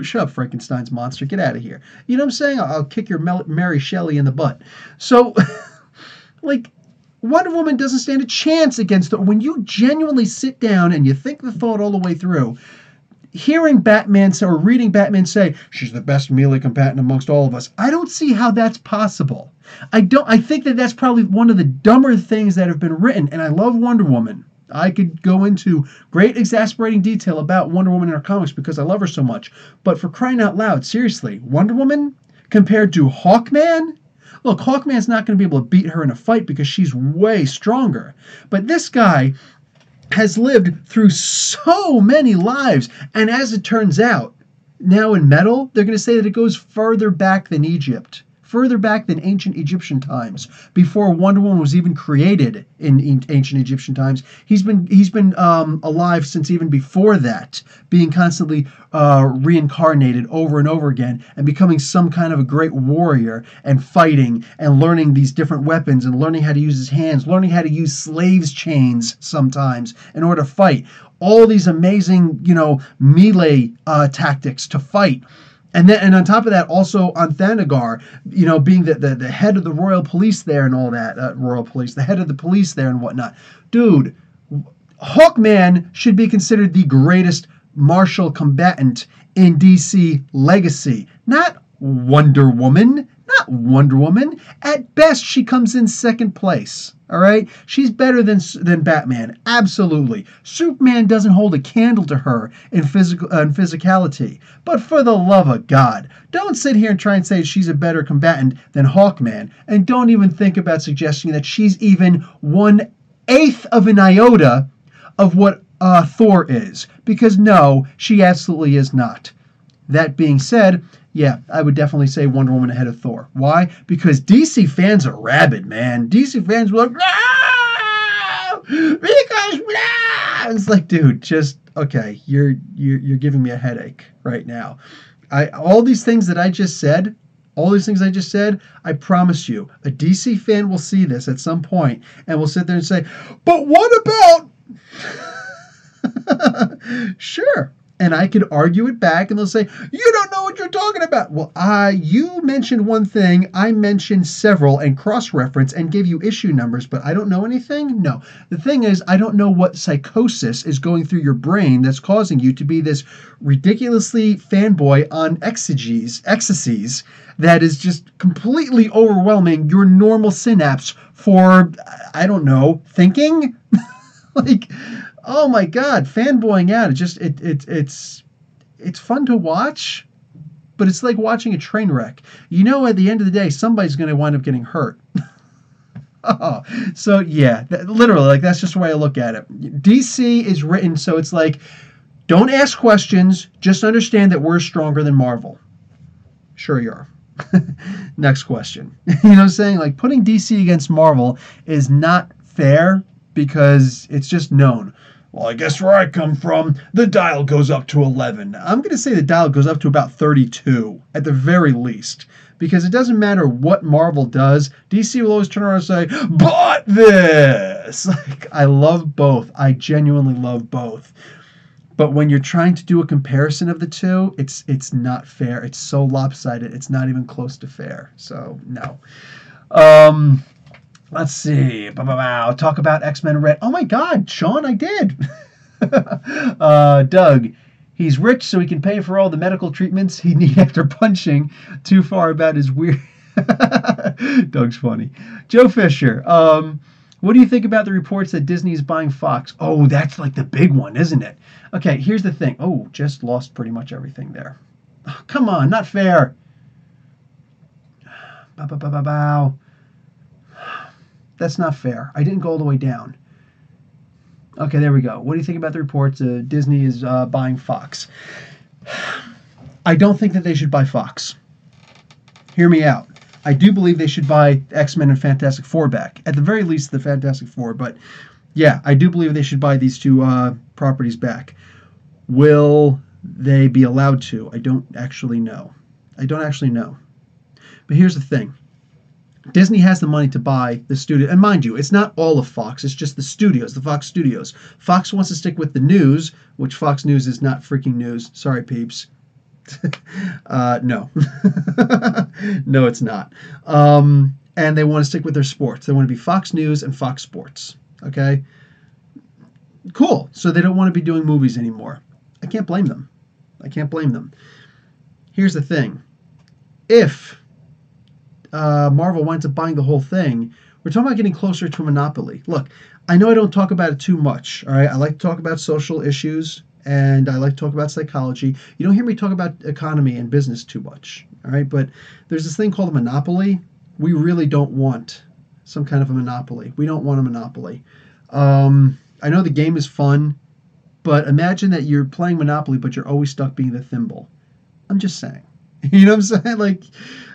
Shut up, Frankenstein's monster. Get out of here. You know what I'm saying? I'll kick your Mary Shelley in the butt. So, like, Wonder Woman doesn't stand a chance against it. When you genuinely sit down and you think the thought all the way through, hearing Batman say, or reading Batman say, she's the best melee combatant amongst all of us, I don't see how that's possible. I think that's probably one of the dumber things that have been written, and I love Wonder Woman. I could go into great exasperating detail about Wonder Woman in her comics because I love her so much. But for crying out loud, seriously, Wonder Woman compared to Hawkman? Look, Hawkman's not going to be able to beat her in a fight because she's way stronger. But this guy has lived through so many lives. And as it turns out, now in metal, they're going to say that it goes further back than Egypt. Further back than ancient Egyptian times, before Wonder Woman was even created in ancient Egyptian times. He's been alive since even before that, being constantly reincarnated over and over again, and becoming some kind of a great warrior, and fighting, and learning these different weapons, and learning how to use his hands, learning how to use slaves' chains sometimes in order to fight. All these amazing, melee tactics to fight. And on top of that, also on Thanagar, being the head of the royal police there and all that, the head of the police there and whatnot. Dude, Hawkman should be considered the greatest martial combatant in DC legacy. Not Wonder Woman. Not Wonder Woman. At best, she comes in second place. All right? She's better than Batman. Absolutely. Superman doesn't hold a candle to her in physicality. But for the love of God, don't sit here and try and say she's a better combatant than Hawkman. And don't even think about suggesting that she's even 1/8 of an iota of what Thor is. Because no, she absolutely is not. That being said, yeah, I would definitely say Wonder Woman ahead of Thor. Why? Because DC fans are rabid, man. DC fans were like, no! Because blah! It's like, dude, just okay. You're giving me a headache right now. All these things that I just said, I promise you, a DC fan will see this at some point and will sit there and say, but what about? Sure. And I could argue it back, and they'll say, you don't know what you're talking about. Well, you mentioned one thing, I mentioned several, and cross-reference, and gave you issue numbers, but I don't know anything? No. The thing is, I don't know what psychosis is going through your brain that's causing you to be this ridiculously fanboy on ecstasies that is just completely overwhelming your normal synapse for, I don't know, thinking? Like... oh my God, fanboying out. It's fun to watch, but it's like watching a train wreck. At the end of the day, somebody's going to wind up getting hurt. Oh, so yeah, literally, that's just the way I look at it. DC is written so it's like, don't ask questions, just understand that we're stronger than Marvel. Sure you are. Next question. You know what I'm saying? Like, putting DC against Marvel is not fair because it's just known. Well, I guess where I come from, the dial goes up to 11. I'm going to say the dial goes up to about 32 at the very least. Because it doesn't matter what Marvel does, DC will always turn around and say, "Bought this!" Like, I love both. I genuinely love both. But when you're trying to do a comparison of the two, it's not fair. It's so lopsided. It's not even close to fair. So, no. Um, let's see. Talk about X-Men Red. Oh my God, Sean, I did. Doug, he's rich so he can pay for all the medical treatments he need after punching too far about his weird. Doug's funny. Joe Fisher, what do you think about the reports that Disney is buying Fox? Oh, that's like the big one, isn't it? Okay, here's the thing. Oh, just lost pretty much everything there. Oh, come on, not fair. Bow, bow, bow, bow, bow. That's not fair. I didn't go all the way down. Okay, there we go. What do you think about the reports Disney is buying Fox? I don't think that they should buy Fox. Hear me out. I do believe they should buy X-Men and Fantastic Four back. At the very least, the Fantastic Four. But yeah, I do believe they should buy these two properties back. Will they be allowed to? I don't actually know. I don't actually know. But here's the thing. Disney has the money to buy the studio. And mind you, it's not all of Fox. It's just the studios, the Fox studios. Fox wants to stick with the news, which Fox News is not freaking news. Sorry, peeps. No. No, it's not. And they want to stick with their sports. They want to be Fox News and Fox Sports. Okay? Cool. So they don't want to be doing movies anymore. I can't blame them. I can't blame them. Here's the thing. If Marvel winds up buying the whole thing, we're talking about getting closer to a monopoly. Look, I know I don't talk about it too much. All right, I like to talk about social issues and I like to talk about psychology. You don't hear me talk about economy and business too much. All right, but there's this thing called a monopoly. We really don't want some kind of a monopoly. We don't want a monopoly. I know the game is fun, but imagine that you're playing Monopoly, but you're always stuck being the thimble. I'm just saying. You know what I'm saying? Like,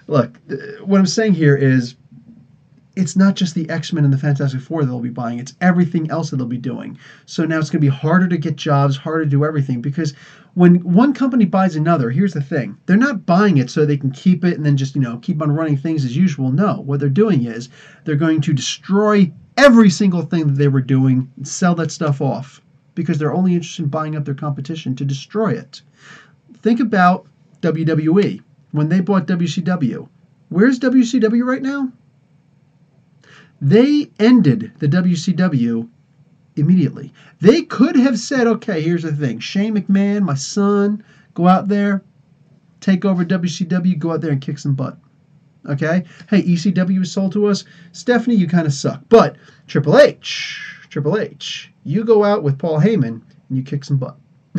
look, what I'm saying here is it's not just the X-Men and the Fantastic Four they'll be buying. It's everything else that they'll be doing. So now it's going to be harder to get jobs, harder to do everything. Because when one company buys another, here's the thing. They're not buying it so they can keep it and then just, keep on running things as usual. No. What they're doing is they're going to destroy every single thing that they were doing and sell that stuff off. Because they're only interested in buying up their competition to destroy it. Think about WWE. When they bought WCW, where's WCW right now? They ended the WCW immediately. They could have said, okay, here's the thing. Shane McMahon, my son, go out there, take over WCW, go out there and kick some butt. Okay? Hey, ECW is sold to us. Stephanie, you kind of suck. But Triple H, you go out with Paul Heyman and you kick some butt.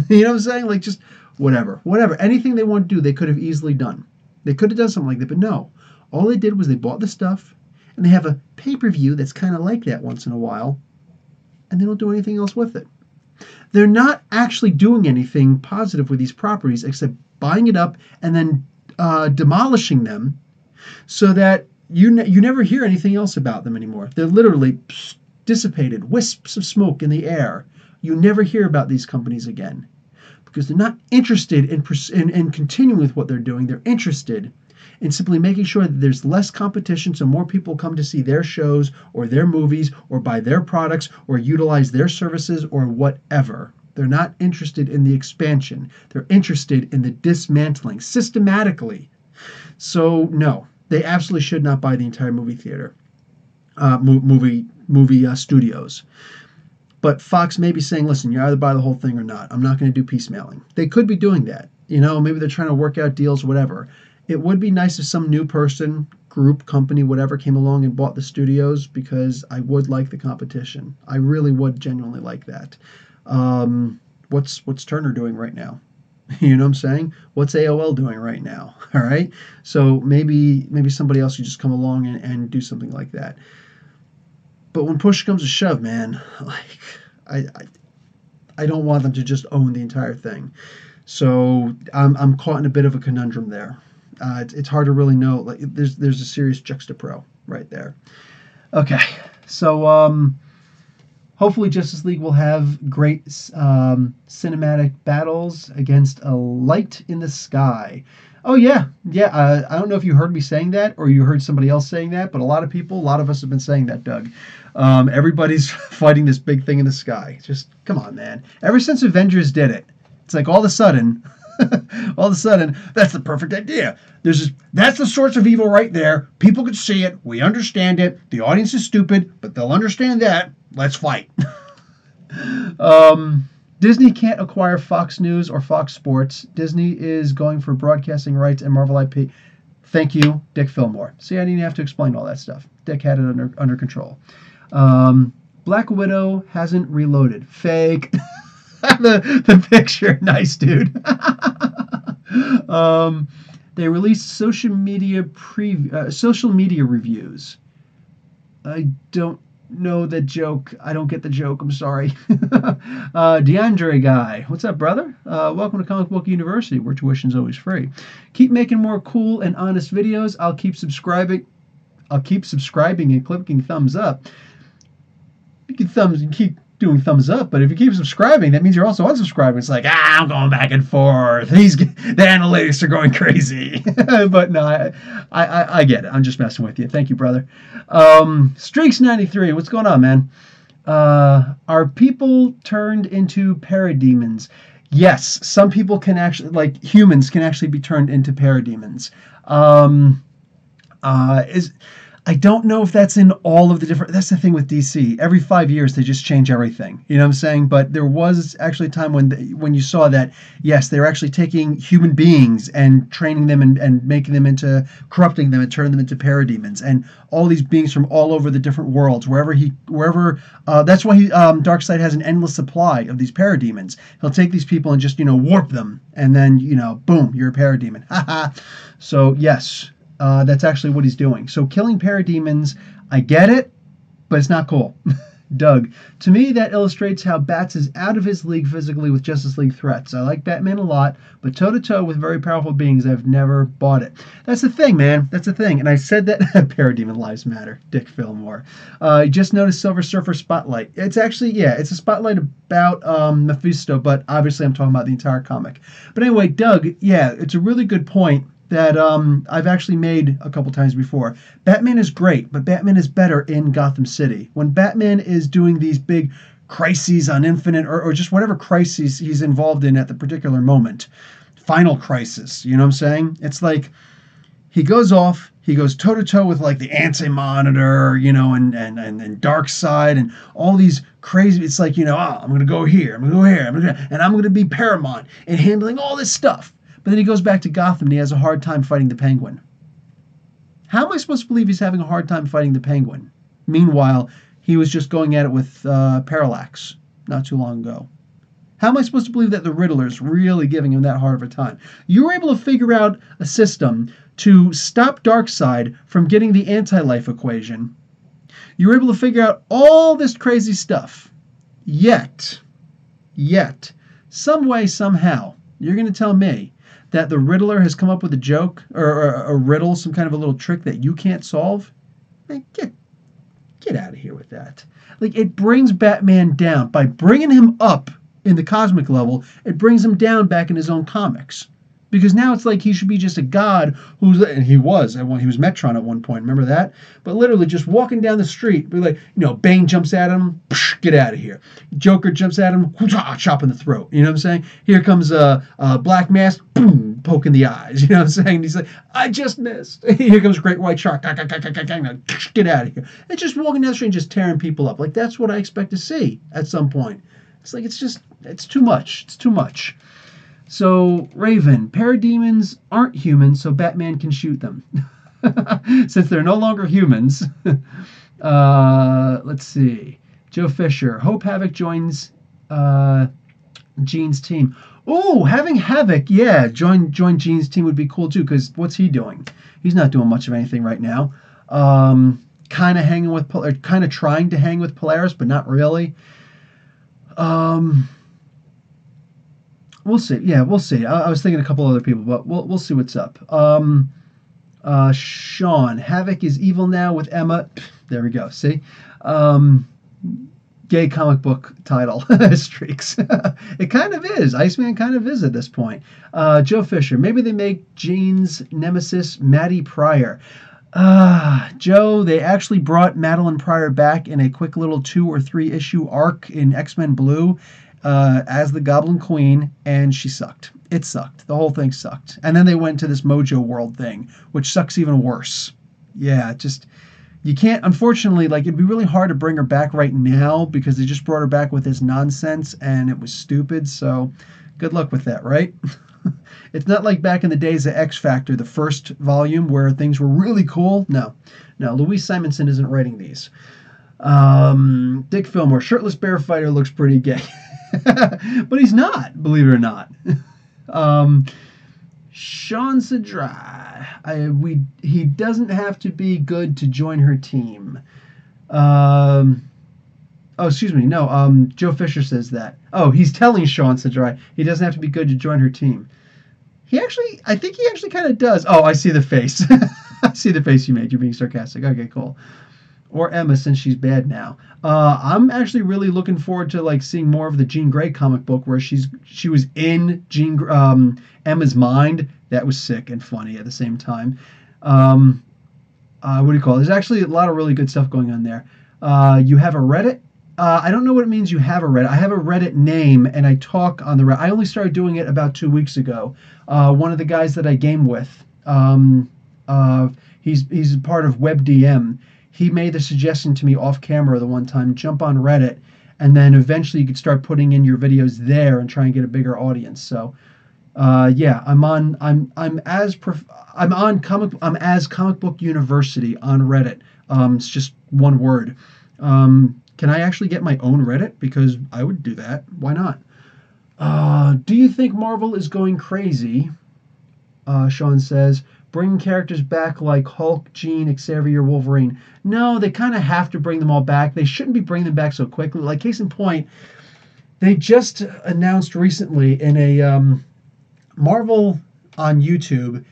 You know what I'm saying? Like, just whatever. Anything they want to do, they could have easily done. They could have done something like that, but no. All they did was they bought the stuff, and they have a pay-per-view that's kind of like that once in a while, and they don't do anything else with it. They're not actually doing anything positive with these properties except buying it up and then demolishing them so that you never hear anything else about them anymore. They're literally dissipated, wisps of smoke in the air. You never hear about these companies again because they're not interested in continuing with what they're doing. They're interested in simply making sure that there's less competition so more people come to see their shows or their movies or buy their products or utilize their services or whatever. They're not interested in the expansion. They're interested in the dismantling systematically. So no, they absolutely should not buy the entire movie theater, movie studios. But Fox may be saying, listen, you either buy the whole thing or not. I'm not going to do piecemealing. They could be doing that. Maybe they're trying to work out deals, whatever. It would be nice if some new person, group, company, whatever, came along and bought the studios because I would like the competition. I really would genuinely like that. What's Turner doing right now? You know what I'm saying? What's AOL doing right now? All right. So maybe somebody else could just come along and do something like that. But when push comes to shove, man, like I don't want them to just own the entire thing. So I'm caught in a bit of a conundrum there. It's hard to really know. Like there's a serious juxtapro right there. Okay, so Hopefully, Justice League will have great cinematic battles against a light in the sky. Oh yeah, yeah. I don't know if you heard me saying that or you heard somebody else saying that, but a lot of people, a lot of us have been saying that, Doug. Everybody's fighting this big thing in the sky. Just come on, man. Ever since Avengers did it, it's like all of a sudden, all of a sudden, that's the perfect idea. That's the source of evil right there. People could see it. We understand it. The audience is stupid, but they'll understand that. Let's fight. Disney can't acquire Fox News or Fox Sports. Disney is going for broadcasting rights and Marvel IP. Thank you, Dick Fillmore. See, I didn't have to explain all that stuff. Dick had it under control. Black Widow hasn't reloaded. Fake. the picture, nice dude. They released social media reviews. I don't know the joke. I don't get the joke. I'm sorry. DeAndre guy, what's up, brother? Welcome to Comic Book University, where tuition's always free. Keep making more cool and honest videos. I'll keep subscribing and clicking thumbs up. You can keep doing thumbs up, but if you keep subscribing, that means you're also unsubscribing. It's like, I'm going back and forth. The analytics are going crazy. But no, I get it. I'm just messing with you. Thank you, brother. Streaks 93. What's going on, man? Are people turned into parademons? Yes, some people can actually, like humans, can actually be turned into parademons. I don't know if that's in all of the different. That's the thing with DC. Every 5 years, they just change everything. You know what I'm saying? But there was actually a time when you saw that, yes, they're actually taking human beings and training them and making them into, corrupting them and turning them into parademons. And all these beings from all over the different worlds, that's why Darkseid has an endless supply of these parademons. He'll take these people and just, warp them. And then, boom, you're a parademon. Haha. So, yes. That's actually what he's doing. So killing parademons, I get it, but it's not cool. Doug, to me that illustrates how Bats is out of his league physically with Justice League threats. I like Batman a lot, but toe-to-toe with very powerful beings, I've never bought it. That's the thing, man. That's the thing. And I said that Parademon Lives Matter, Dick Fillmore. Just noticed Silver Surfer Spotlight. It's actually, it's a spotlight about Mephisto, but obviously I'm talking about the entire comic. But anyway, Doug, it's a really good point that I've actually made a couple times before. Batman is great, but Batman is better in Gotham City. When Batman is doing these big crises on Infinite or just whatever crises he's involved in at the particular moment, final crisis, you know what I'm saying? It's like he goes toe-to-toe with like the Anti-Monitor, and Darkseid and all these crazy, it's like, I'm going to go here, I'm going to go here, and I'm going to be paramount in handling all this stuff. But then he goes back to Gotham and he has a hard time fighting the Penguin. How am I supposed to believe he's having a hard time fighting the Penguin? Meanwhile, he was just going at it with Parallax not too long ago. How am I supposed to believe that the Riddler's really giving him that hard of a time? You were able to figure out a system to stop Darkseid from getting the anti-life equation. You were able to figure out all this crazy stuff. Yet, some way, somehow, you're going to tell me that the Riddler has come up with a joke or a riddle, some kind of a little trick that you can't solve? Man, get out of here with that. Like, it brings Batman down. By bringing him up in the cosmic level, it brings him down back in his own comics. Because now it's like he should be just a god and he was Metron at one point, remember that? But literally just walking down the street, be like, Bane jumps at him, get out of here. Joker jumps at him, chop in the throat. You know what I'm saying? Here comes a Black Mask, boom, poke in the eyes. You know what I'm saying? He's like, I just missed. Here comes Great White Shark, get out of here. And just walking down the street and just tearing people up. Like, that's what I expect to see at some point. It's like, it's too much. It's too much. So, Raven, parademons aren't humans, so Batman can shoot them. Since they're no longer humans. Let's see. Joe Fisher. Hope Havoc joins Gene's team. Oh, having Havoc, join Gene's team would be cool too, because what's he doing? He's not doing much of anything right now. Kind of trying to hang with Polaris, but not really. We'll see. Yeah, we'll see. I was thinking a couple other people, but we'll see what's up. Sean, Havoc is evil now with Emma. There we go. See? gay comic book title streaks. It kind of is. Iceman kind of is at this point. Joe Fisher. Maybe they make Jean's nemesis Maddie Pryor. Joe, they actually brought Madeline Pryor back in a quick little 2 or 3 issue arc in X-Men Blue as the Goblin Queen, and she sucked. It sucked. The whole thing sucked. And then they went to this Mojo World thing, which sucks even worse. Yeah, just you can't, unfortunately, like, it'd be really hard to bring her back right now because they just brought her back with this nonsense and it was stupid. So good luck with that, right? It's not like back in the days of X Factor, the first volume where things were really cool. No, Louise Simonson isn't writing these. Dick Fillmore, shirtless bear fighter, looks pretty gay. But he's not, believe it or not. Sean Sadry, he doesn't have to be good to join her team. Excuse me, no, Joe Fisher says that. Oh, he's telling Sean Sadry he doesn't have to be good to join her team. I think he actually kind of does. Oh, I see the face. I see the face you made. You're being sarcastic. Okay, cool. Or Emma, since she's bad now. I'm actually really looking forward to like seeing more of the Jean Grey comic book where she was in Emma's mind. That was sick and funny at the same time. What do you call it? There's actually a lot of really good stuff going on there. You have a Reddit. I don't know what it means you have a Reddit. I have a Reddit name, and I talk on the Reddit. I only started doing it about 2 weeks ago. One of the guys that I game with, he's part of WebDM. He made the suggestion to me off camera the one time, jump on Reddit, and then eventually you could start putting in your videos there and try and get a bigger audience. So, yeah, I'm as Comic Book University on Reddit. It's just one word. Can I actually get my own Reddit? Because I would do that. Why not? Do you think Marvel is going crazy? Sean says, bringing characters back like Hulk, Jean, Xavier, Wolverine. No, they kind of have to bring them all back. They shouldn't be bringing them back so quickly. Like, case in point, they just announced recently in a Marvel on YouTube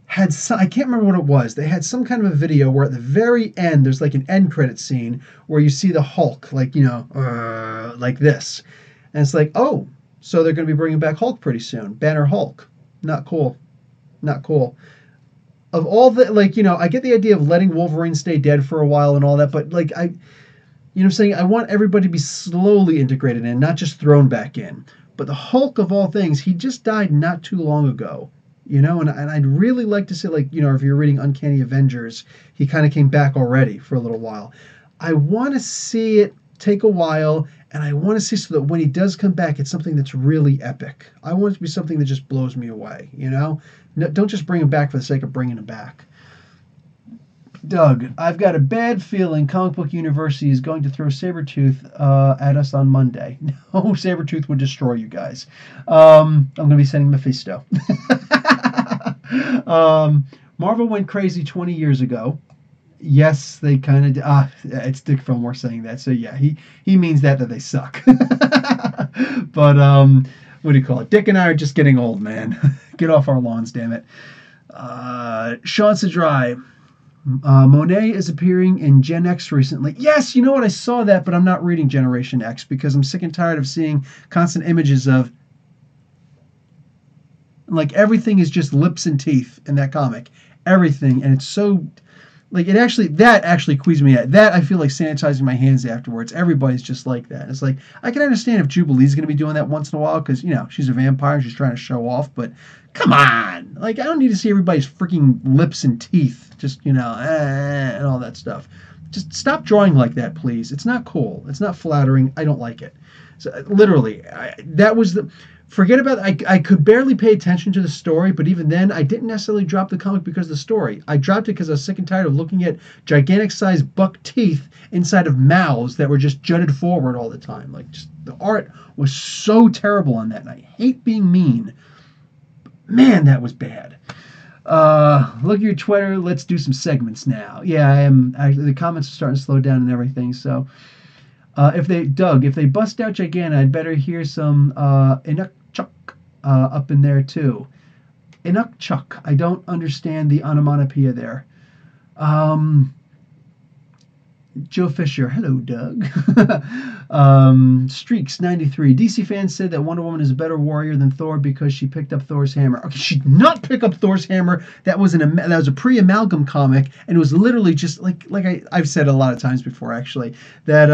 had some, I can't remember what it was. They had some kind of a video where at the very end there's like an end credit scene where you see the Hulk, like, like this. And it's like, oh, so they're going to be bringing back Hulk pretty soon. Banner Hulk. Not cool. Not cool. Of all the, like, I get the idea of letting Wolverine stay dead for a while and all that, but like what I'm saying, I want everybody to be slowly integrated in, not just thrown back in. But the Hulk of all things, he just died not too long ago. And I'd really like to see, like, if you're reading Uncanny Avengers, he kind of came back already for a little while. I want to see it take a while, and I want to see so that when he does come back, it's something that's really epic. I want it to be something that just blows me away, No, don't just bring him back for the sake of bringing him back. Doug, I've got a bad feeling Comic Book University is going to throw Sabretooth at us on Monday. No, Sabretooth would destroy you guys. I'm going to be sending Mephisto. Marvel went crazy 20 years ago. Yes, they kind of... it's Dick Fillmore saying that. So yeah, he means that they suck. But what do you call it? Dick and I are just getting old, man. Get off our lawns, damn it. Sean Sadry. Monet is appearing in Gen X recently. Yes, you know what? I saw that, but I'm not reading Generation X because I'm sick and tired of seeing constant images of, like, everything is just lips and teeth in that comic. Everything. And it's so, like, that actually queased me out. That I feel like sanitizing my hands afterwards. Everybody's just like that. It's like, I can understand if Jubilee's going to be doing that once in a while because, she's a vampire and she's trying to show off, but come on. Like, I don't need to see everybody's freaking lips and teeth. Just, and all that stuff. Just stop drawing like that, please. It's not cool. It's not flattering. I don't like it. So, literally, forget about it. I could barely pay attention to the story, but even then, I didn't necessarily drop the comic because of the story. I dropped it because I was sick and tired of looking at gigantic-sized buck teeth inside of mouths that were just jutted forward all the time. Like, just the art was so terrible on that, and I hate being mean. Man, that was bad. Look at your Twitter. Let's do some segments now. Yeah, I am. Actually, the comments are starting to slow down and everything. So, if they bust out Giganna, I'd better hear some Inukchuk up in there too. Inukchuk. I don't understand the onomatopoeia there. Joe Fisher, hello, Doug. Streaks 93. DC fans said that Wonder Woman is a better warrior than Thor because she picked up Thor's hammer. Okay, she did not pick up Thor's hammer. That was a pre-amalgam comic, and it was literally just I've said a lot of times before, actually, that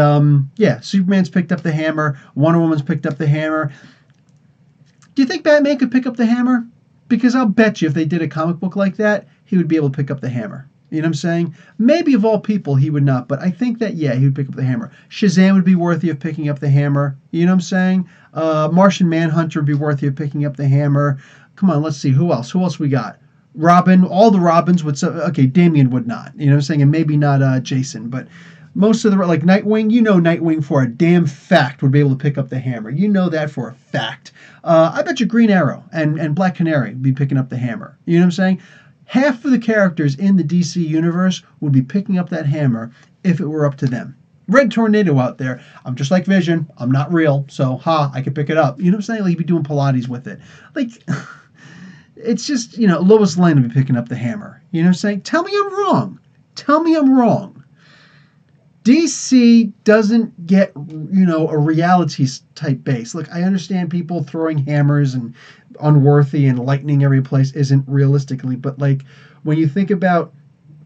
yeah, Superman's picked up the hammer, Wonder Woman's picked up the hammer. Do you think Batman could pick up the hammer? Because I'll bet you if they did a comic book like that, he would be able to pick up the hammer. You know what I'm saying? Maybe of all people he would not, but I think that yeah, he would pick up the hammer. Shazam would be worthy of picking up the hammer. You know what I'm saying? Martian Manhunter would be worthy of picking up the hammer. Come on, let's see who else. Who else we got? Robin. All the Robins would. Okay, Damian would not. You know what I'm saying? And maybe not Jason, but most of the like Nightwing. You know, Nightwing for a damn fact would be able to pick up the hammer. You know that for a fact. I bet you Green Arrow and Black Canary would be picking up the hammer. You know what I'm saying? Half of the characters in the DC universe would be picking up that hammer if it were up to them. Red Tornado out there. I'm just like Vision. I'm not real, so I could pick it up. You know what I'm saying? Like, he'd be doing Pilates with it. Like, it's just, Lois Lane would be picking up the hammer. You know what I'm saying? Tell me I'm wrong. Tell me I'm wrong. DC doesn't get, a reality type base. Look, I understand people throwing hammers and unworthy and lightning every place isn't realistically, but like when you think about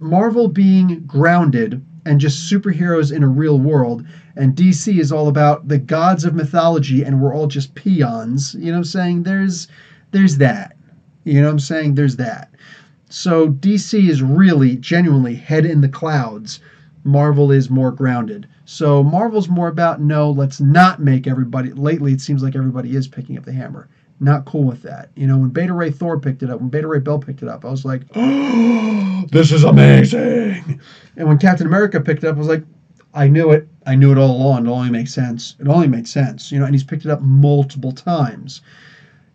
Marvel being grounded and just superheroes in a real world, and DC is all about the gods of mythology and we're all just peons, you know what I'm saying? There's that. You know what I'm saying? There's that. So DC is really genuinely head in the clouds. Marvel is more grounded. So Marvel's more about no, let's not make everybody. Lately, it seems like everybody is picking up the hammer. Not cool with that. When Beta Ray Thor picked it up, when Beta Ray Bill picked it up, I was like, oh, this is amazing. And when Captain America picked it up, I was like, I knew it. I knew it all along. It only makes sense. It only made sense. And he's picked it up multiple times.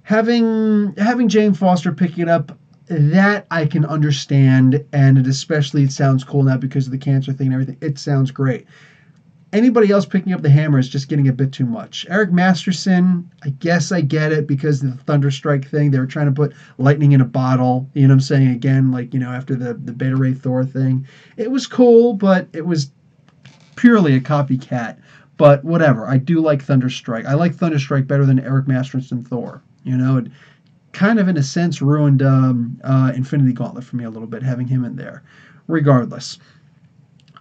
Having Jane Foster picking it up, that I can understand, and it sounds cool now because of the cancer thing and everything. It sounds great. Anybody else picking up the hammer is just getting a bit too much. Eric Masterson, I guess I get it because of the Thunderstrike thing. They were trying to put lightning in a bottle. You know what I'm saying? Again, after the Beta Ray Thor thing. It was cool, but it was purely a copycat. But whatever. I do like Thunderstrike. I like Thunderstrike better than Eric Masterson Thor. It kind of in a sense ruined Infinity Gauntlet for me a little bit, having him in there. Regardless.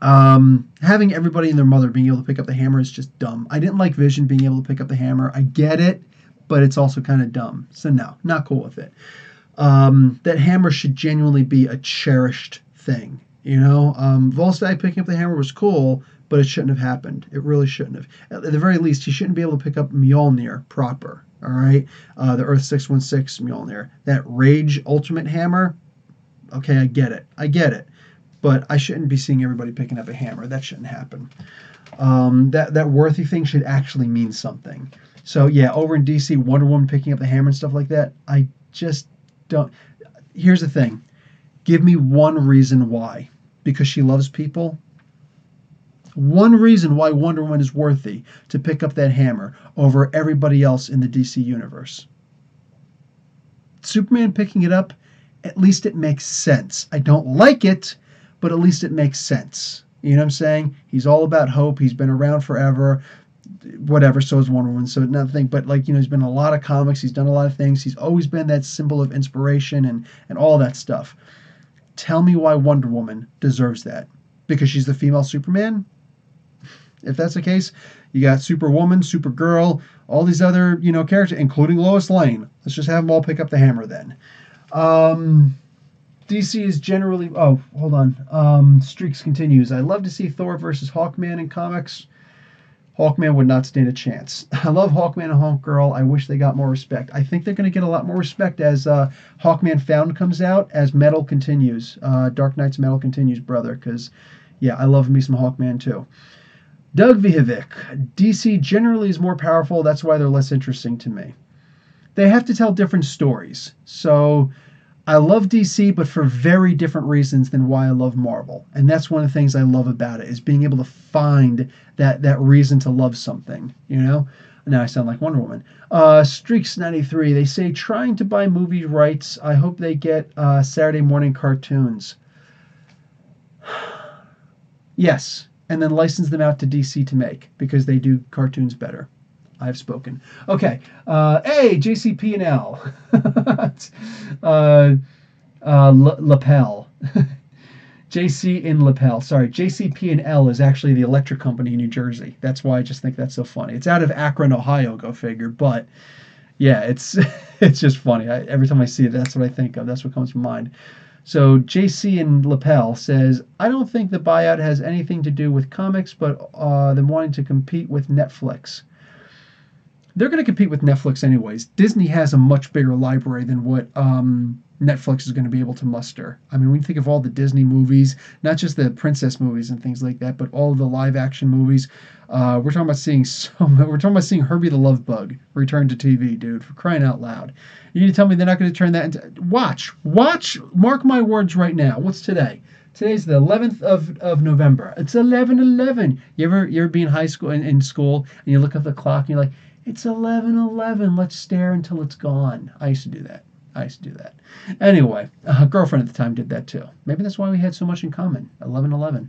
Having everybody and their mother being able to pick up the hammer is just dumb. I didn't like Vision being able to pick up the hammer. I get it, but it's also kind of dumb. So no, not cool with it. That hammer should genuinely be a cherished thing. Volstagg picking up the hammer was cool, but it shouldn't have happened. It really shouldn't have. At the very least, he shouldn't be able to pick up Mjolnir proper. All right, the Earth 616 Mjolnir. That Rage Ultimate Hammer. Okay, I get it. But I shouldn't be seeing everybody picking up a hammer. That shouldn't happen. That worthy thing should actually mean something. So yeah, over in DC, Wonder Woman picking up the hammer and stuff like that, I just don't. Here's the thing. Give me one reason why. Because she loves people. One reason why Wonder Woman is worthy to pick up that hammer over everybody else in the DC universe. Superman picking it up, at least it makes sense. I don't like it, but at least it makes sense. You know what I'm saying? He's all about hope. He's been around forever. Whatever, so is Wonder Woman. So nothing, but he's been in a lot of comics. He's done a lot of things. He's always been that symbol of inspiration and all that stuff. Tell me why Wonder Woman deserves that. Because she's the female Superman? If that's the case, you got Superwoman, Supergirl, all these other, characters, including Lois Lane. Let's just have them all pick up the hammer then. DC is generally... Oh, hold on. Streaks continues. I love to see Thor versus Hawkman in comics. Hawkman would not stand a chance. I love Hawkman and Hawkgirl. I wish they got more respect. I think they're going to get a lot more respect as Hawkman Found comes out, as Metal continues. Dark Knight's Metal continues, brother, because, yeah, I love me some Hawkman, too. Doug Vihovic. DC generally is more powerful. That's why they're less interesting to me. They have to tell different stories. So I love DC, but for very different reasons than why I love Marvel. And that's one of the things I love about it, is being able to find that reason to love something, Now I sound like Wonder Woman. Streaks93. They say trying to buy movie rights. I hope they get Saturday morning cartoons. Yes. and then license them out to DC to make because they do cartoons better. I've spoken. Okay. A, JCP&L. Lapel. JC in Lapel. Sorry, JCP&L is actually the electric company in New Jersey. That's why I just think that's so funny. It's out of Akron, Ohio, go figure. But yeah, it's it's just funny. Every time I see it, that's what I think of. That's what comes to mind. So JC in Lapel says, I don't think the buyout has anything to do with comics, but them wanting to compete with Netflix. They're going to compete with Netflix anyways. Disney has a much bigger library than what Netflix is going to be able to muster. I mean, when you think of all the Disney movies, not just the princess movies and things like that, but all the live action movies, we're talking about seeing Herbie the Love Bug return to TV, dude, for crying out loud. You need to tell me they're not going to turn that into watch. Mark my words right now. What's today? Today's the 11th of November. It's 11:11. You ever be in high school in school and you look at the clock and you're like, it's 11:11. Let's stare until it's gone. I used to do that. Anyway, girlfriend at the time did that too. Maybe that's why we had so much in common. 11:11.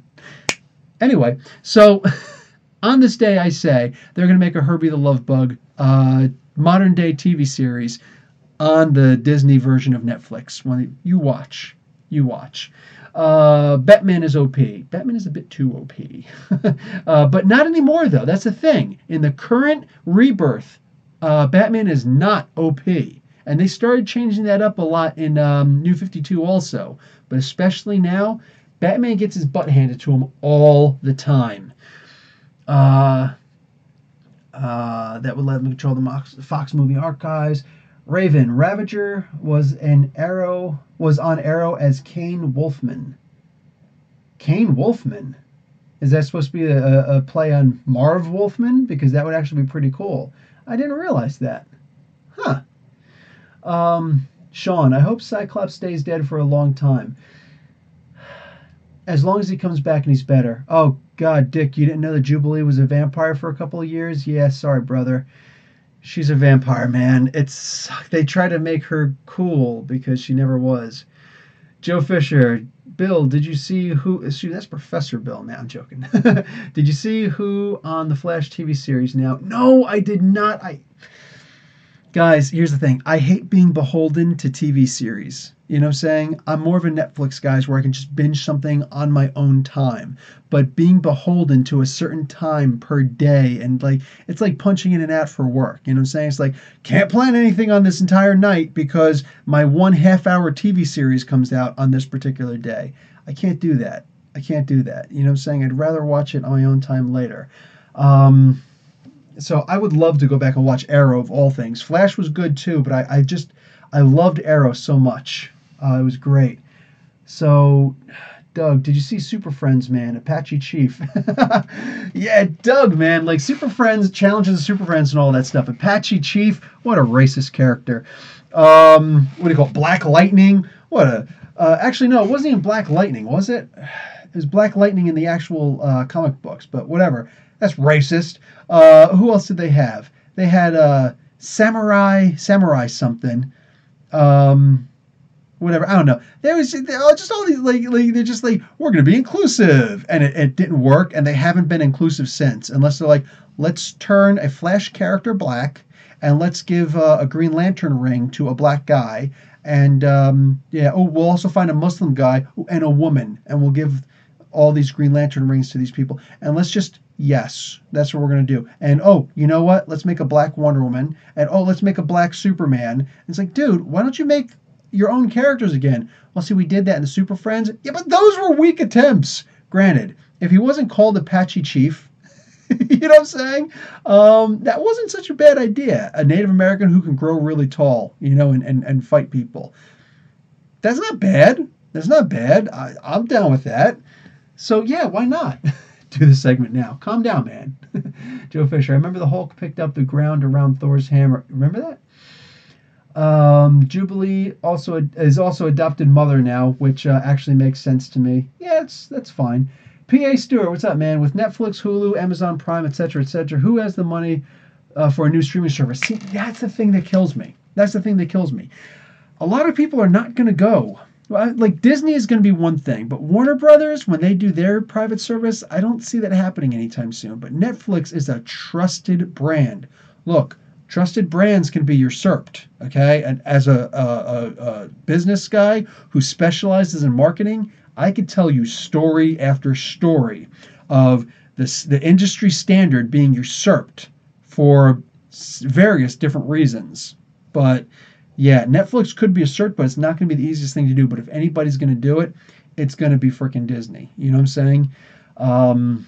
Anyway, so on this day, I say they're going to make a Herbie the Love Bug modern day TV series on the Disney version of Netflix. When you watch. Batman is OP. Batman is a bit too OP. But not anymore, though. That's the thing. In the current rebirth, Batman is not OP. And they started changing that up a lot in New 52 also. But especially now, Batman gets his butt handed to him all the time. That would let him control the Fox movie archives. Raven Ravager was on Arrow as Kane Wolfman. Kane Wolfman? Is that supposed to be a play on Marv Wolfman? Because that would actually be pretty cool. I didn't realize that. Huh. Sean, I hope Cyclops stays dead for a long time. As long as he comes back and he's better. Oh, God, Dick, you didn't know that Jubilee was a vampire for a couple of years? Yeah, sorry, brother. She's a vampire, man. They try to make her cool because she never was. Joe Fisher, Bill, did you see who? Shoot, that's Professor Bill. Now I'm joking. Did you see who on the Flash TV series now? No, I did not. Guys, here's the thing. I hate being beholden to TV series. You know what I'm saying? I'm more of a Netflix guy where I can just binge something on my own time. But being beholden to a certain time per day and it's like punching in and out for work. You know what I'm saying? It's like, can't plan anything on this entire night because my 1.5-hour TV series comes out on this particular day. I can't do that. You know what I'm saying? I'd rather watch it on my own time later. So I would love to go back and watch Arrow of all things. Flash was good too, but I loved Arrow so much. It was great. So, Doug, did you see Super Friends, man? Apache Chief. Yeah, Doug, man. Like Super Friends, Challenges of Super Friends and all that stuff. Apache Chief, what a racist character. What do you call it? Black Lightning? Actually, no, it wasn't even Black Lightning, was it? It was Black Lightning in the actual comic books, but whatever. That's racist. Who else did they have? They had Samurai something. Whatever, I don't know. There was just all these they're just like, we're going to be inclusive, and it didn't work, and they haven't been inclusive since. Unless they're like, let's turn a Flash character black, and let's give a Green Lantern ring to a black guy, and we'll also find a Muslim guy and a woman, and we'll give all these Green Lantern rings to these people, and yes, that's what we're going to do. And you know what? Let's make a black Wonder Woman, and let's make a black Superman. And it's like, dude, why don't you make your own characters again? Well, see, we did that in the Super Friends. Yeah, but those were weak attempts. Granted, if he wasn't called Apache Chief, you know what I'm saying? That wasn't such a bad idea. A Native American who can grow really tall, and fight people. That's not bad. I'm down with that. So, yeah, why not? Do the segment now. Calm down, man. Joe Fisher, I remember the Hulk picked up the ground around Thor's hammer. Remember that? Jubilee is also adopted mother now, which actually makes sense to me. Yeah, that's fine. P.A. Stewart, what's up, man? With Netflix, Hulu, Amazon Prime, etc., who has the money for a new streaming service? See, that's the thing that kills me. A lot of people are not going to go Well, like Disney is going to be one thing, but Warner Brothers, when they do their private service, I don't see that happening anytime soon. But Netflix is a trusted brand. Look, trusted brands can be usurped, okay? And as a business guy who specializes in marketing, I could tell you story after story of the industry standard being usurped for various different reasons. But yeah, Netflix could be usurped, but it's not going to be the easiest thing to do. But if anybody's going to do it, it's going to be freaking Disney. You know what I'm saying? Um,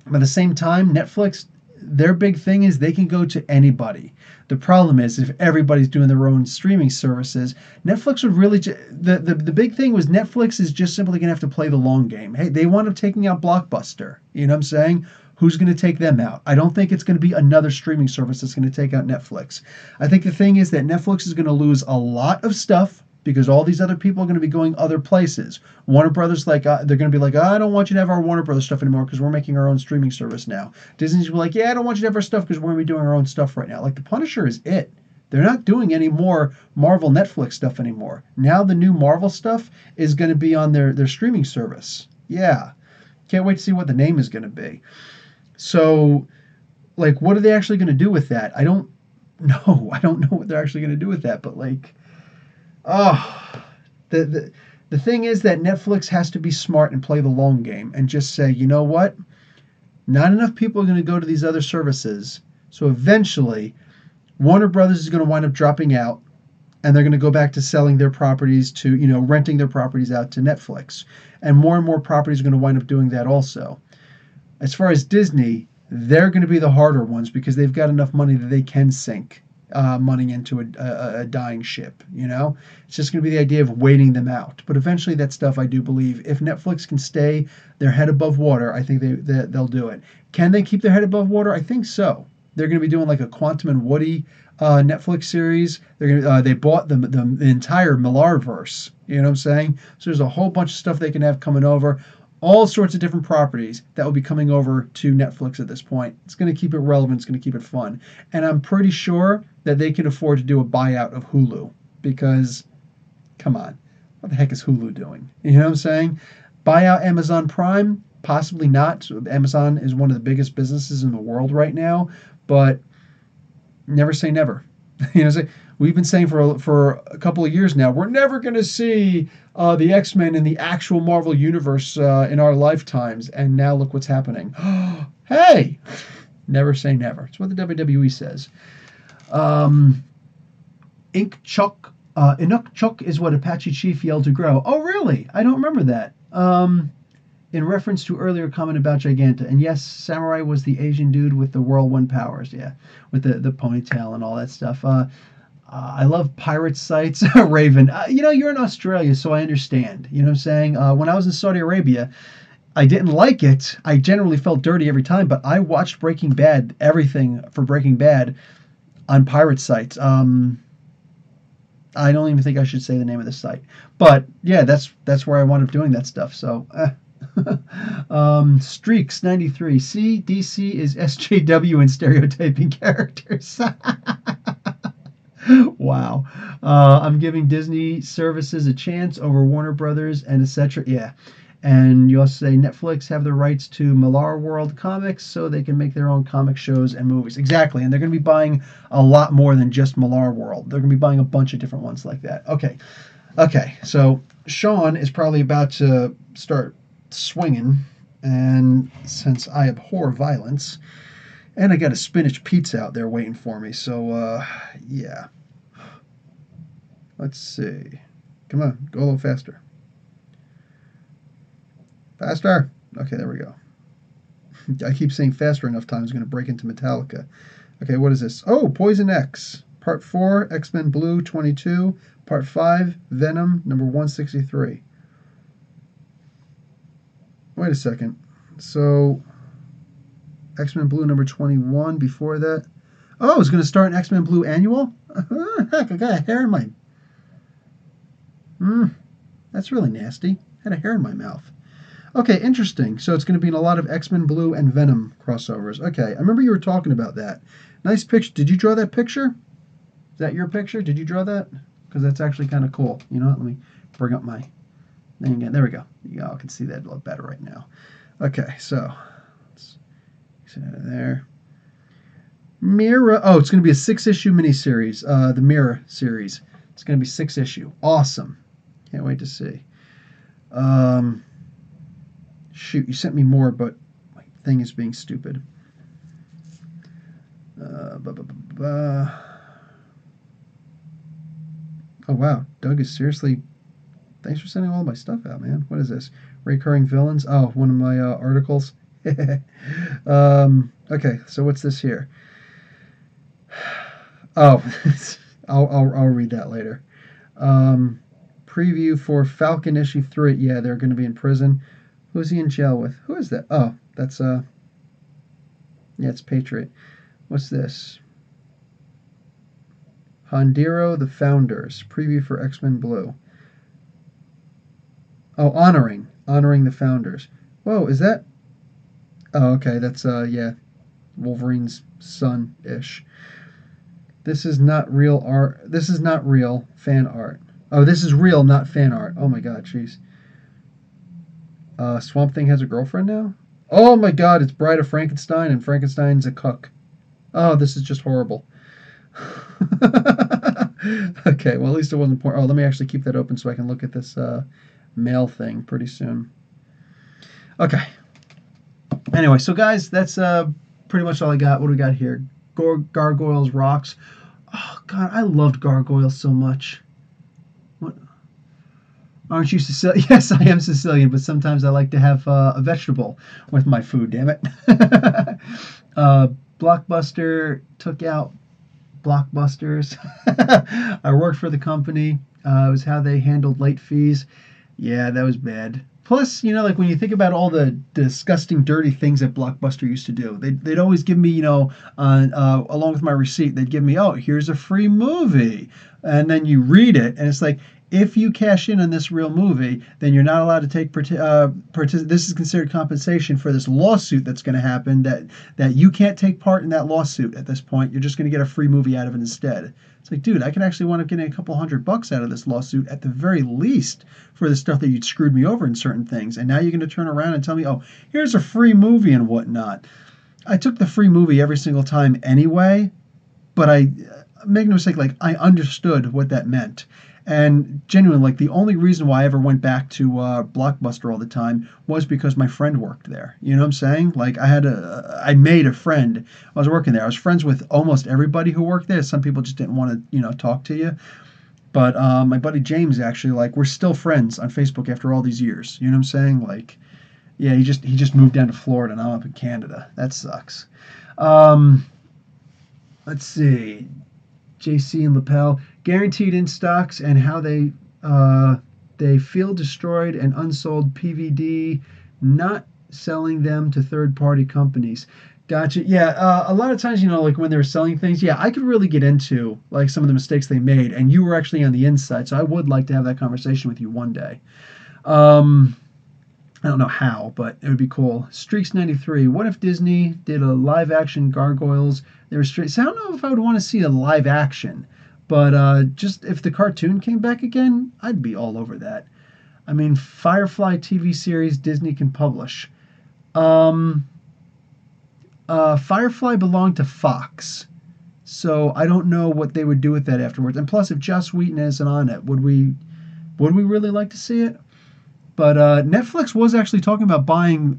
but at the same time, Netflix, their big thing is they can go to anybody. The problem is if everybody's doing their own streaming services, Netflix would really the big thing was Netflix is just simply going to have to play the long game. Hey, they wound up taking out Blockbuster. You know what I'm saying? Who's going to take them out? I don't think it's going to be another streaming service that's going to take out Netflix. I think the thing is that Netflix is going to lose a lot of stuff because all these other people are going to be going other places. Warner Brothers, like they're going to be like, I don't want you to have our Warner Brothers stuff anymore because we're making our own streaming service now. Disney's like, yeah, I don't want you to have our stuff because we're going to be doing our own stuff right now. Like the Punisher is it. They're not doing any more Marvel Netflix stuff anymore. Now the new Marvel stuff is going to be on their streaming service. Yeah, can't wait to see what the name is going to be. So, like, what are they actually going to do with that? I don't know. I don't know what they're actually going to do with that. But like, oh, the thing is that Netflix has to be smart and play the long game and just say, you know what? Not enough people are going to go to these other services. So eventually, Warner Brothers is going to wind up dropping out, and they're going to go back to selling their properties to, renting their properties out to Netflix, and more properties are going to wind up doing that also. As far as Disney, they're going to be the harder ones because they've got enough money that they can sink money into a dying ship. It's just going to be the idea of waiting them out. But eventually, that stuff I do believe, if Netflix can stay their head above water, I think they'll do it. Can they keep their head above water? I think so. They're going to be doing like a Quantum and Woody Netflix series. They bought the entire Millarverse. You know what I'm saying? So there's a whole bunch of stuff they can have coming over. All sorts of different properties that will be coming over to Netflix at this point. It's going to keep it relevant. It's going to keep it fun. And I'm pretty sure that they can afford to do a buyout of Hulu because, come on, what the heck is Hulu doing? You know what I'm saying? Buy out Amazon Prime? Possibly not. Amazon is one of the biggest businesses in the world right now, but never say never. You know, we've been saying for a couple of years now, we're never going to see the X-Men in the actual Marvel universe in our lifetimes, and now look what's happening. Hey, never say never. It's what the WWE says. Inuk Chuk is what Apache Chief yelled to grow. Oh, really? I don't remember that. In reference to earlier comment about Giganta. And yes, Samurai was the Asian dude with the whirlwind powers, yeah, with the ponytail and all that stuff. I love pirate sites. Raven, you're in Australia, so I understand. You know what I'm saying? When I was in Saudi Arabia, I didn't like it. I generally felt dirty every time, but I watched Breaking Bad, everything for Breaking Bad, on pirate sites. I don't even think I should say the name of the site. But yeah, that's where I wound up doing that stuff. So Streaks 93. See, DC is SJW in stereotyping characters. Wow. I'm giving Disney services a chance over Warner Brothers and etc. Yeah. And you also say Netflix have the rights to Millar World comics so they can make their own comic shows and movies. Exactly. And they're going to be buying a lot more than just Millar World. They're going to be buying a bunch of different ones like that. Okay. So Sean is probably about to start swinging. And since I abhor violence, and I got a spinach pizza out there waiting for me. So, yeah. Let's see. Come on. Go a little faster. Faster. Okay, there we go. I keep saying faster enough times, I'm going to break into Metallica. Okay, what is this? Oh, Poison X. Part 4, X-Men Blue 22. Part 5, Venom number 163. Wait a second. So, X-Men Blue number 21 before that. Oh, I was going to start an X-Men Blue annual? Heck, I got a hair in my... That's really nasty. I had a hair in my mouth. Okay, interesting. So it's going to be in a lot of X-Men Blue and Venom crossovers. Okay, I remember you were talking about that. Nice picture. Did you draw that picture? Is that your picture? Did you draw that? Because that's actually kind of cool. You know what? Let me bring up my thing again. There we go. Y'all can see that a little better right now. Okay, so let's get out of there. Mirror. Oh, it's going to be a 6-issue miniseries. The Mirror series. It's going to be 6-issue. Awesome. Can't wait to see. Shoot, you sent me more, but my thing is being stupid. Oh wow, Doug is seriously. Thanks for sending all my stuff out, man. What is this? Recurring villains. Oh, one of my articles. Okay, so what's this here? Oh, I'll read that later. Preview for Falcon issue 3. Yeah, they're going to be in prison. Who's he in jail with? Who is that? Oh, that's yeah, it's Patriot. What's this? Hondero, the Founders. Preview for X-Men Blue. Oh, honoring the Founders. Whoa, is that? Oh, okay, that's yeah, Wolverine's son-ish. This is not real art. This is not real fan art. Oh, this is real, not fan art. Oh my god, jeez. Swamp Thing has a girlfriend now? Oh my god, it's Bride of Frankenstein, and Frankenstein's a cuck. Oh, this is just horrible. Okay, well, at least it wasn't porn. Oh, let me actually keep that open so I can look at this mail thing pretty soon. Okay. Anyway, so guys, that's pretty much all I got. What do we got here? Gargoyles Rocks. Oh, God, I loved Gargoyles so much. What? Aren't you Sicilian? Yes, I am Sicilian, but sometimes I like to have a vegetable with my food, damn it. Blockbuster took out Blockbusters. I worked for the company. It was how they handled late fees. Yeah, that was bad. Plus, like when you think about all the disgusting, dirty things that Blockbuster used to do, they'd always give me, along with my receipt, they'd give me, oh, here's a free movie. And then you read it, and it's like, if you cash in on this real movie, then you're not allowed to take this is considered compensation for this lawsuit that's going to happen, that you can't take part in that lawsuit at this point. You're just going to get a free movie out of it instead. It's like, dude, I could actually wind up getting a couple $100 out of this lawsuit at the very least for the stuff that you'd screwed me over in certain things. And now you're going to turn around and tell me, oh, here's a free movie and whatnot. I took the free movie every single time anyway, but make no mistake, like, I understood what that meant. And genuinely, like, the only reason why I ever went back to Blockbuster all the time was because my friend worked there. You know what I'm saying? Like, I made a friend. I was working there. I was friends with almost everybody who worked there. Some people just didn't want to, talk to you. But my buddy James, actually, like, we're still friends on Facebook after all these years. You know what I'm saying? Like, yeah, he just moved down to Florida, and I'm up in Canada. That sucks. Let's see. JC and Lapel, guaranteed in stocks, and how they feel destroyed and unsold PVD, not selling them to third-party companies. Gotcha. Yeah, a lot of times, like when they're selling things, yeah, I could really get into like some of the mistakes they made, and you were actually on the inside, so I would like to have that conversation with you one day. I don't know how, but it would be cool. Streaks 93. What if Disney did a live-action Gargoyles? They were straight. So I don't know if I would want to see a live action, but just if the cartoon came back again, I'd be all over that. I mean, Firefly TV series Disney can publish. Firefly belonged to Fox, so I don't know what they would do with that afterwards. And plus, if Joss Whedon isn't on it, would we really like to see it? But Netflix was actually talking about buying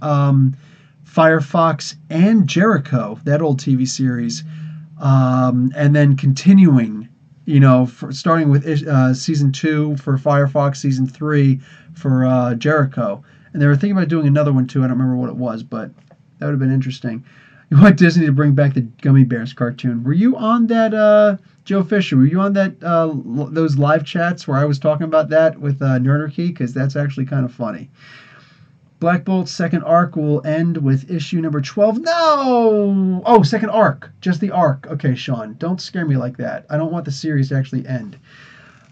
Firefox and Jericho, that old TV series, and then continuing, starting with season 2 for Firefox, season 3 for Jericho. And they were thinking about doing another one too. I don't remember what it was, but that would have been interesting. You want Disney to bring back the Gummy Bears cartoon. Were you on that, Joe Fisher? Were you on that those live chats where I was talking about that with Nerdarchy? Because that's actually kind of funny. Black Bolt's second arc will end with issue number 12. No! Oh, second arc. Just the arc. Okay, Sean. Don't scare me like that. I don't want the series to actually end.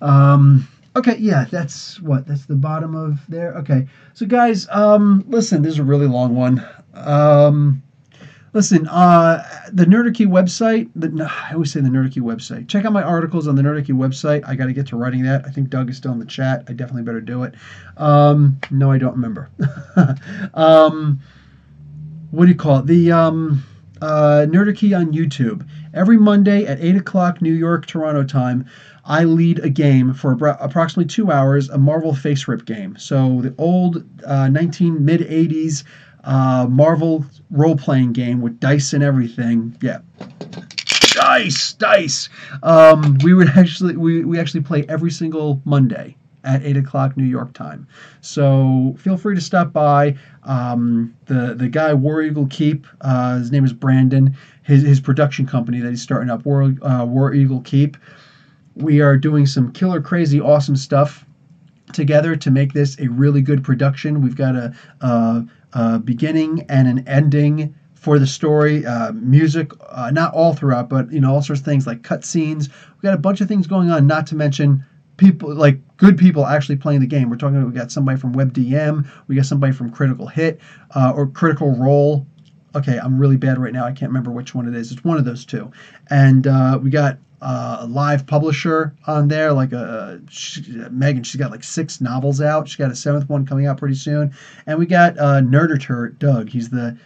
Okay, yeah, that's the bottom of there. Okay. So, guys, listen, this is a really long one. Listen, the Nerdicy website. No, I always say the Nerdicy website. Check out my articles on the Nerdicy website. I got to get to writing that. I think Doug is still in the chat. I definitely better do it. No, I don't remember. um, what do you call it? The Nerdicy on YouTube. Every Monday at 8 o'clock New York, Toronto time, I lead a game for approximately 2 hours, a Marvel face rip game. So the old 19 mid 80s Marvel role playing game with dice and everything. Yeah, dice. We actually play every single Monday at 8 o'clock New York time. So feel free to stop by. The guy War Eagle Keep, his name is Brandon. His production company that he's starting up, War Eagle Keep. We are doing some killer, crazy, awesome stuff together to make this a really good production. We've got a beginning and an ending for the story, music, not all throughout, but all sorts of things like cutscenes. We've got a bunch of things going on, not to mention people like good people actually playing the game. We're talking about we got somebody from WebDM, we got somebody from Critical Hit or Critical Role. Okay, I'm really bad right now. I can't remember which one it is. It's one of those two. And we got a live publisher on there, like Megan. She's got like 6 novels out. She's got a 7th one coming out pretty soon. And we got Nerditor Doug. He's the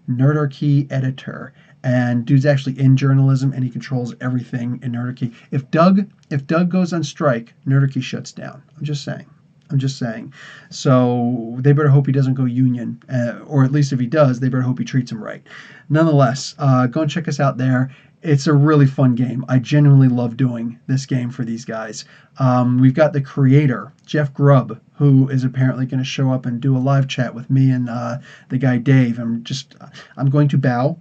Nerdarchy editor. And dude's actually in journalism, and he controls everything in Nerdarchy. If Doug goes on strike, Nerdarchy shuts down. I'm just saying. So they better hope he doesn't go union, or at least if he does, they better hope he treats him right. Nonetheless, go and check us out there. It's a really fun game. I genuinely love doing this game for these guys. We've got the creator, Jeff Grubb, who is apparently going to show up and do a live chat with me and the guy Dave. I'm going to bow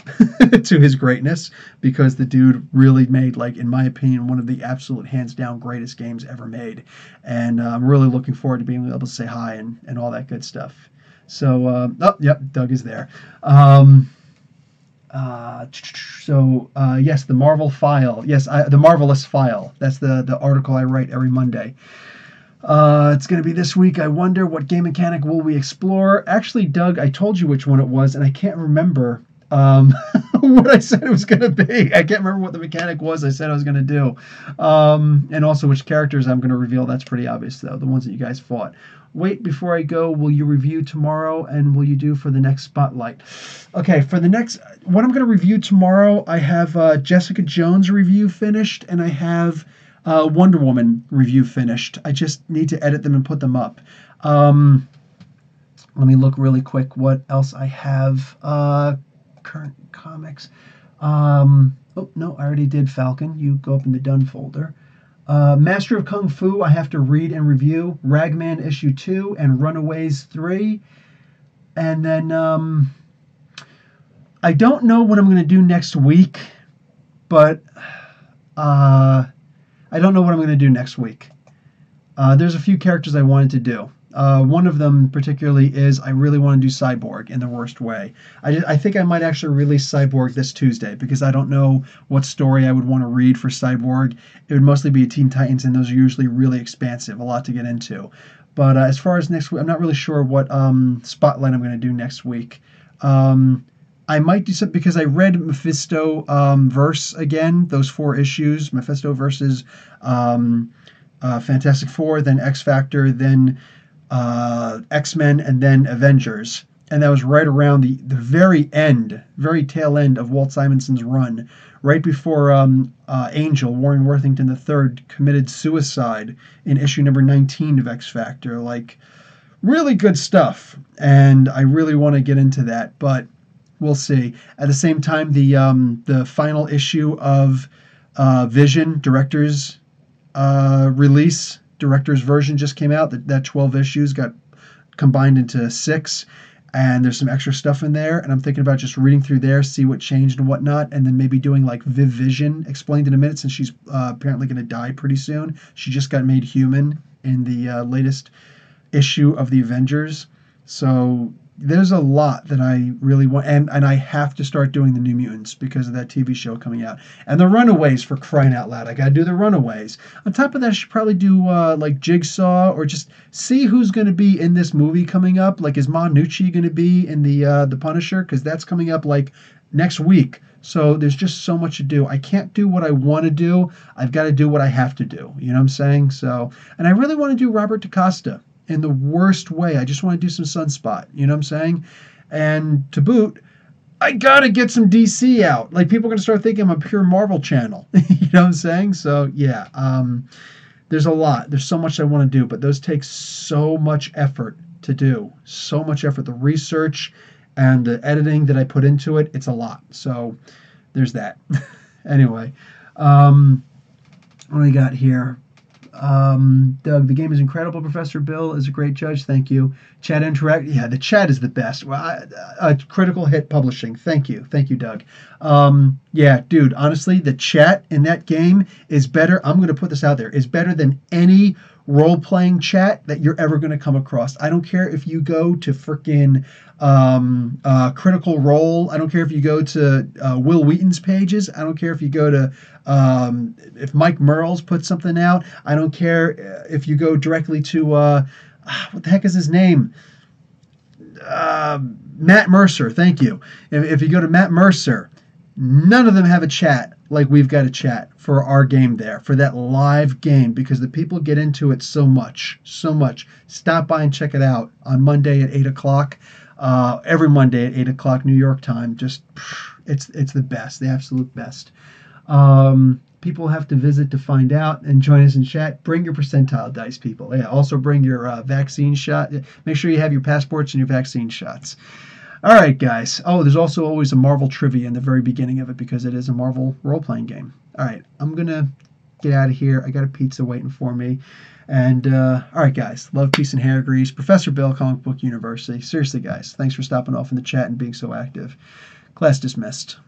to his greatness because the dude really made, like, in my opinion, one of the absolute hands down greatest games ever made. And I'm really looking forward to being able to say hi and all that good stuff. So, yep, Doug is there. Yes, the Marvel File. Yes, the Marvelous File. That's the article I write every Monday. It's going to be this week. I wonder what game mechanic will we explore. Actually, Doug, I told you which one it was, and I can't remember what I said it was going to be. I can't remember what the mechanic was I said I was going to do. And also which characters I'm going to reveal. That's pretty obvious, though, the ones that you guys fought. Wait, before I go, will you review tomorrow, and will you do for the next spotlight? Okay, for the next, what I'm going to review tomorrow, I have Jessica Jones review finished, and I have Wonder Woman review finished. I just need to edit them and put them up. Let me look really quick what else I have. Current comics. Oh, no, I already did Falcon. You go up in the done folder. Master of Kung Fu, I have to read and review. Ragman issue 2 and Runaways 3. And then I don't know what I'm going to do next week, but I don't know what I'm going to do next week. There's a few characters I wanted to do. One of them particularly is I really want to do Cyborg in the worst way. I think I might actually release Cyborg this Tuesday because I don't know what story I would want to read for Cyborg. It would mostly be Teen Titans, and those are usually really expansive, a lot to get into. But as far as next week, I'm not really sure what spotlight I'm going to do next week. I might do something because I read Mephisto verse again, those 4 issues, Mephisto versus Fantastic Four, then X Factor, then X-Men, and then Avengers. And that was right around the very end, very tail end of Walt Simonson's run, right before Angel, Warren Worthington III, committed suicide in issue number 19 of X Factor. Like, really good stuff. And I really want to get into that, but we'll see. At the same time, the final issue of Vision Director's director's version just came out. That 12 issues got combined into 6, and there's some extra stuff in there, and I'm thinking about just reading through there, see what changed and whatnot, and then maybe doing like Vision explained in a minute, since she's apparently going to die pretty soon. She just got made human in the latest issue of the Avengers. So there's a lot that I really want, and I have to start doing the New Mutants because of that TV show coming out, and the Runaways, for crying out loud. I gotta do the Runaways. On top of that, I should probably do like Jigsaw, or just see who's going to be in this movie coming up. Like, is Ma Nucci going to be in the Punisher? Because that's coming up like next week. So there's just so much to do. I can't do what I want to do. I've got to do what I have to do. You know what I'm saying? So, and I really want to do Robert DaCosta in the worst way. I just want to do some Sunspot. You know what I'm saying? And to boot, I gotta get some DC out. Like people are gonna start thinking I'm a pure Marvel channel. You know what I'm saying? So yeah, there's a lot. There's so much I want to do, but those take so much effort to do. So much effort. The research and the editing that I put into it, it's a lot. So there's that. Anyway, um, what do we got here? Doug, the game is incredible. Professor Bill is a great judge. Thank you. Chat Interact. Yeah, the chat is the best. Well, Critical Hit Publishing. Thank you. Thank you, Doug. Yeah, dude, honestly, the chat in that game is better. I'm going to put this out there. Is better than any role-playing chat that you're ever going to come across. I don't care if you go to frickin' Critical Role. I don't care if you go to Will Wheaton's pages. I don't care if you go to if Mike Merles puts something out. I don't care if you go directly to what the heck is his name? Matt Mercer. Thank you. If you go to Matt Mercer, none of them have a chat like we've got a chat for our game there, for that live game, because the people get into it so much, so much. Stop by and check it out on Monday at 8 o'clock. Every Monday at 8 o'clock New York time. Just, it's the best, the absolute best. People have to visit to find out and join us in chat. Bring your percentile dice, people. Yeah, also bring your vaccine shot. Make sure you have your passports and your vaccine shots. All right, guys. Oh, there's also always a Marvel trivia in the very beginning of it because it is a Marvel role-playing game. All right, I'm going to get out of here. I got a pizza waiting for me. And, all right, guys. Love, peace, and hair grease. Professor Bill, Comic Book University. Seriously, guys. Thanks for stopping off in the chat and being so active. Class dismissed.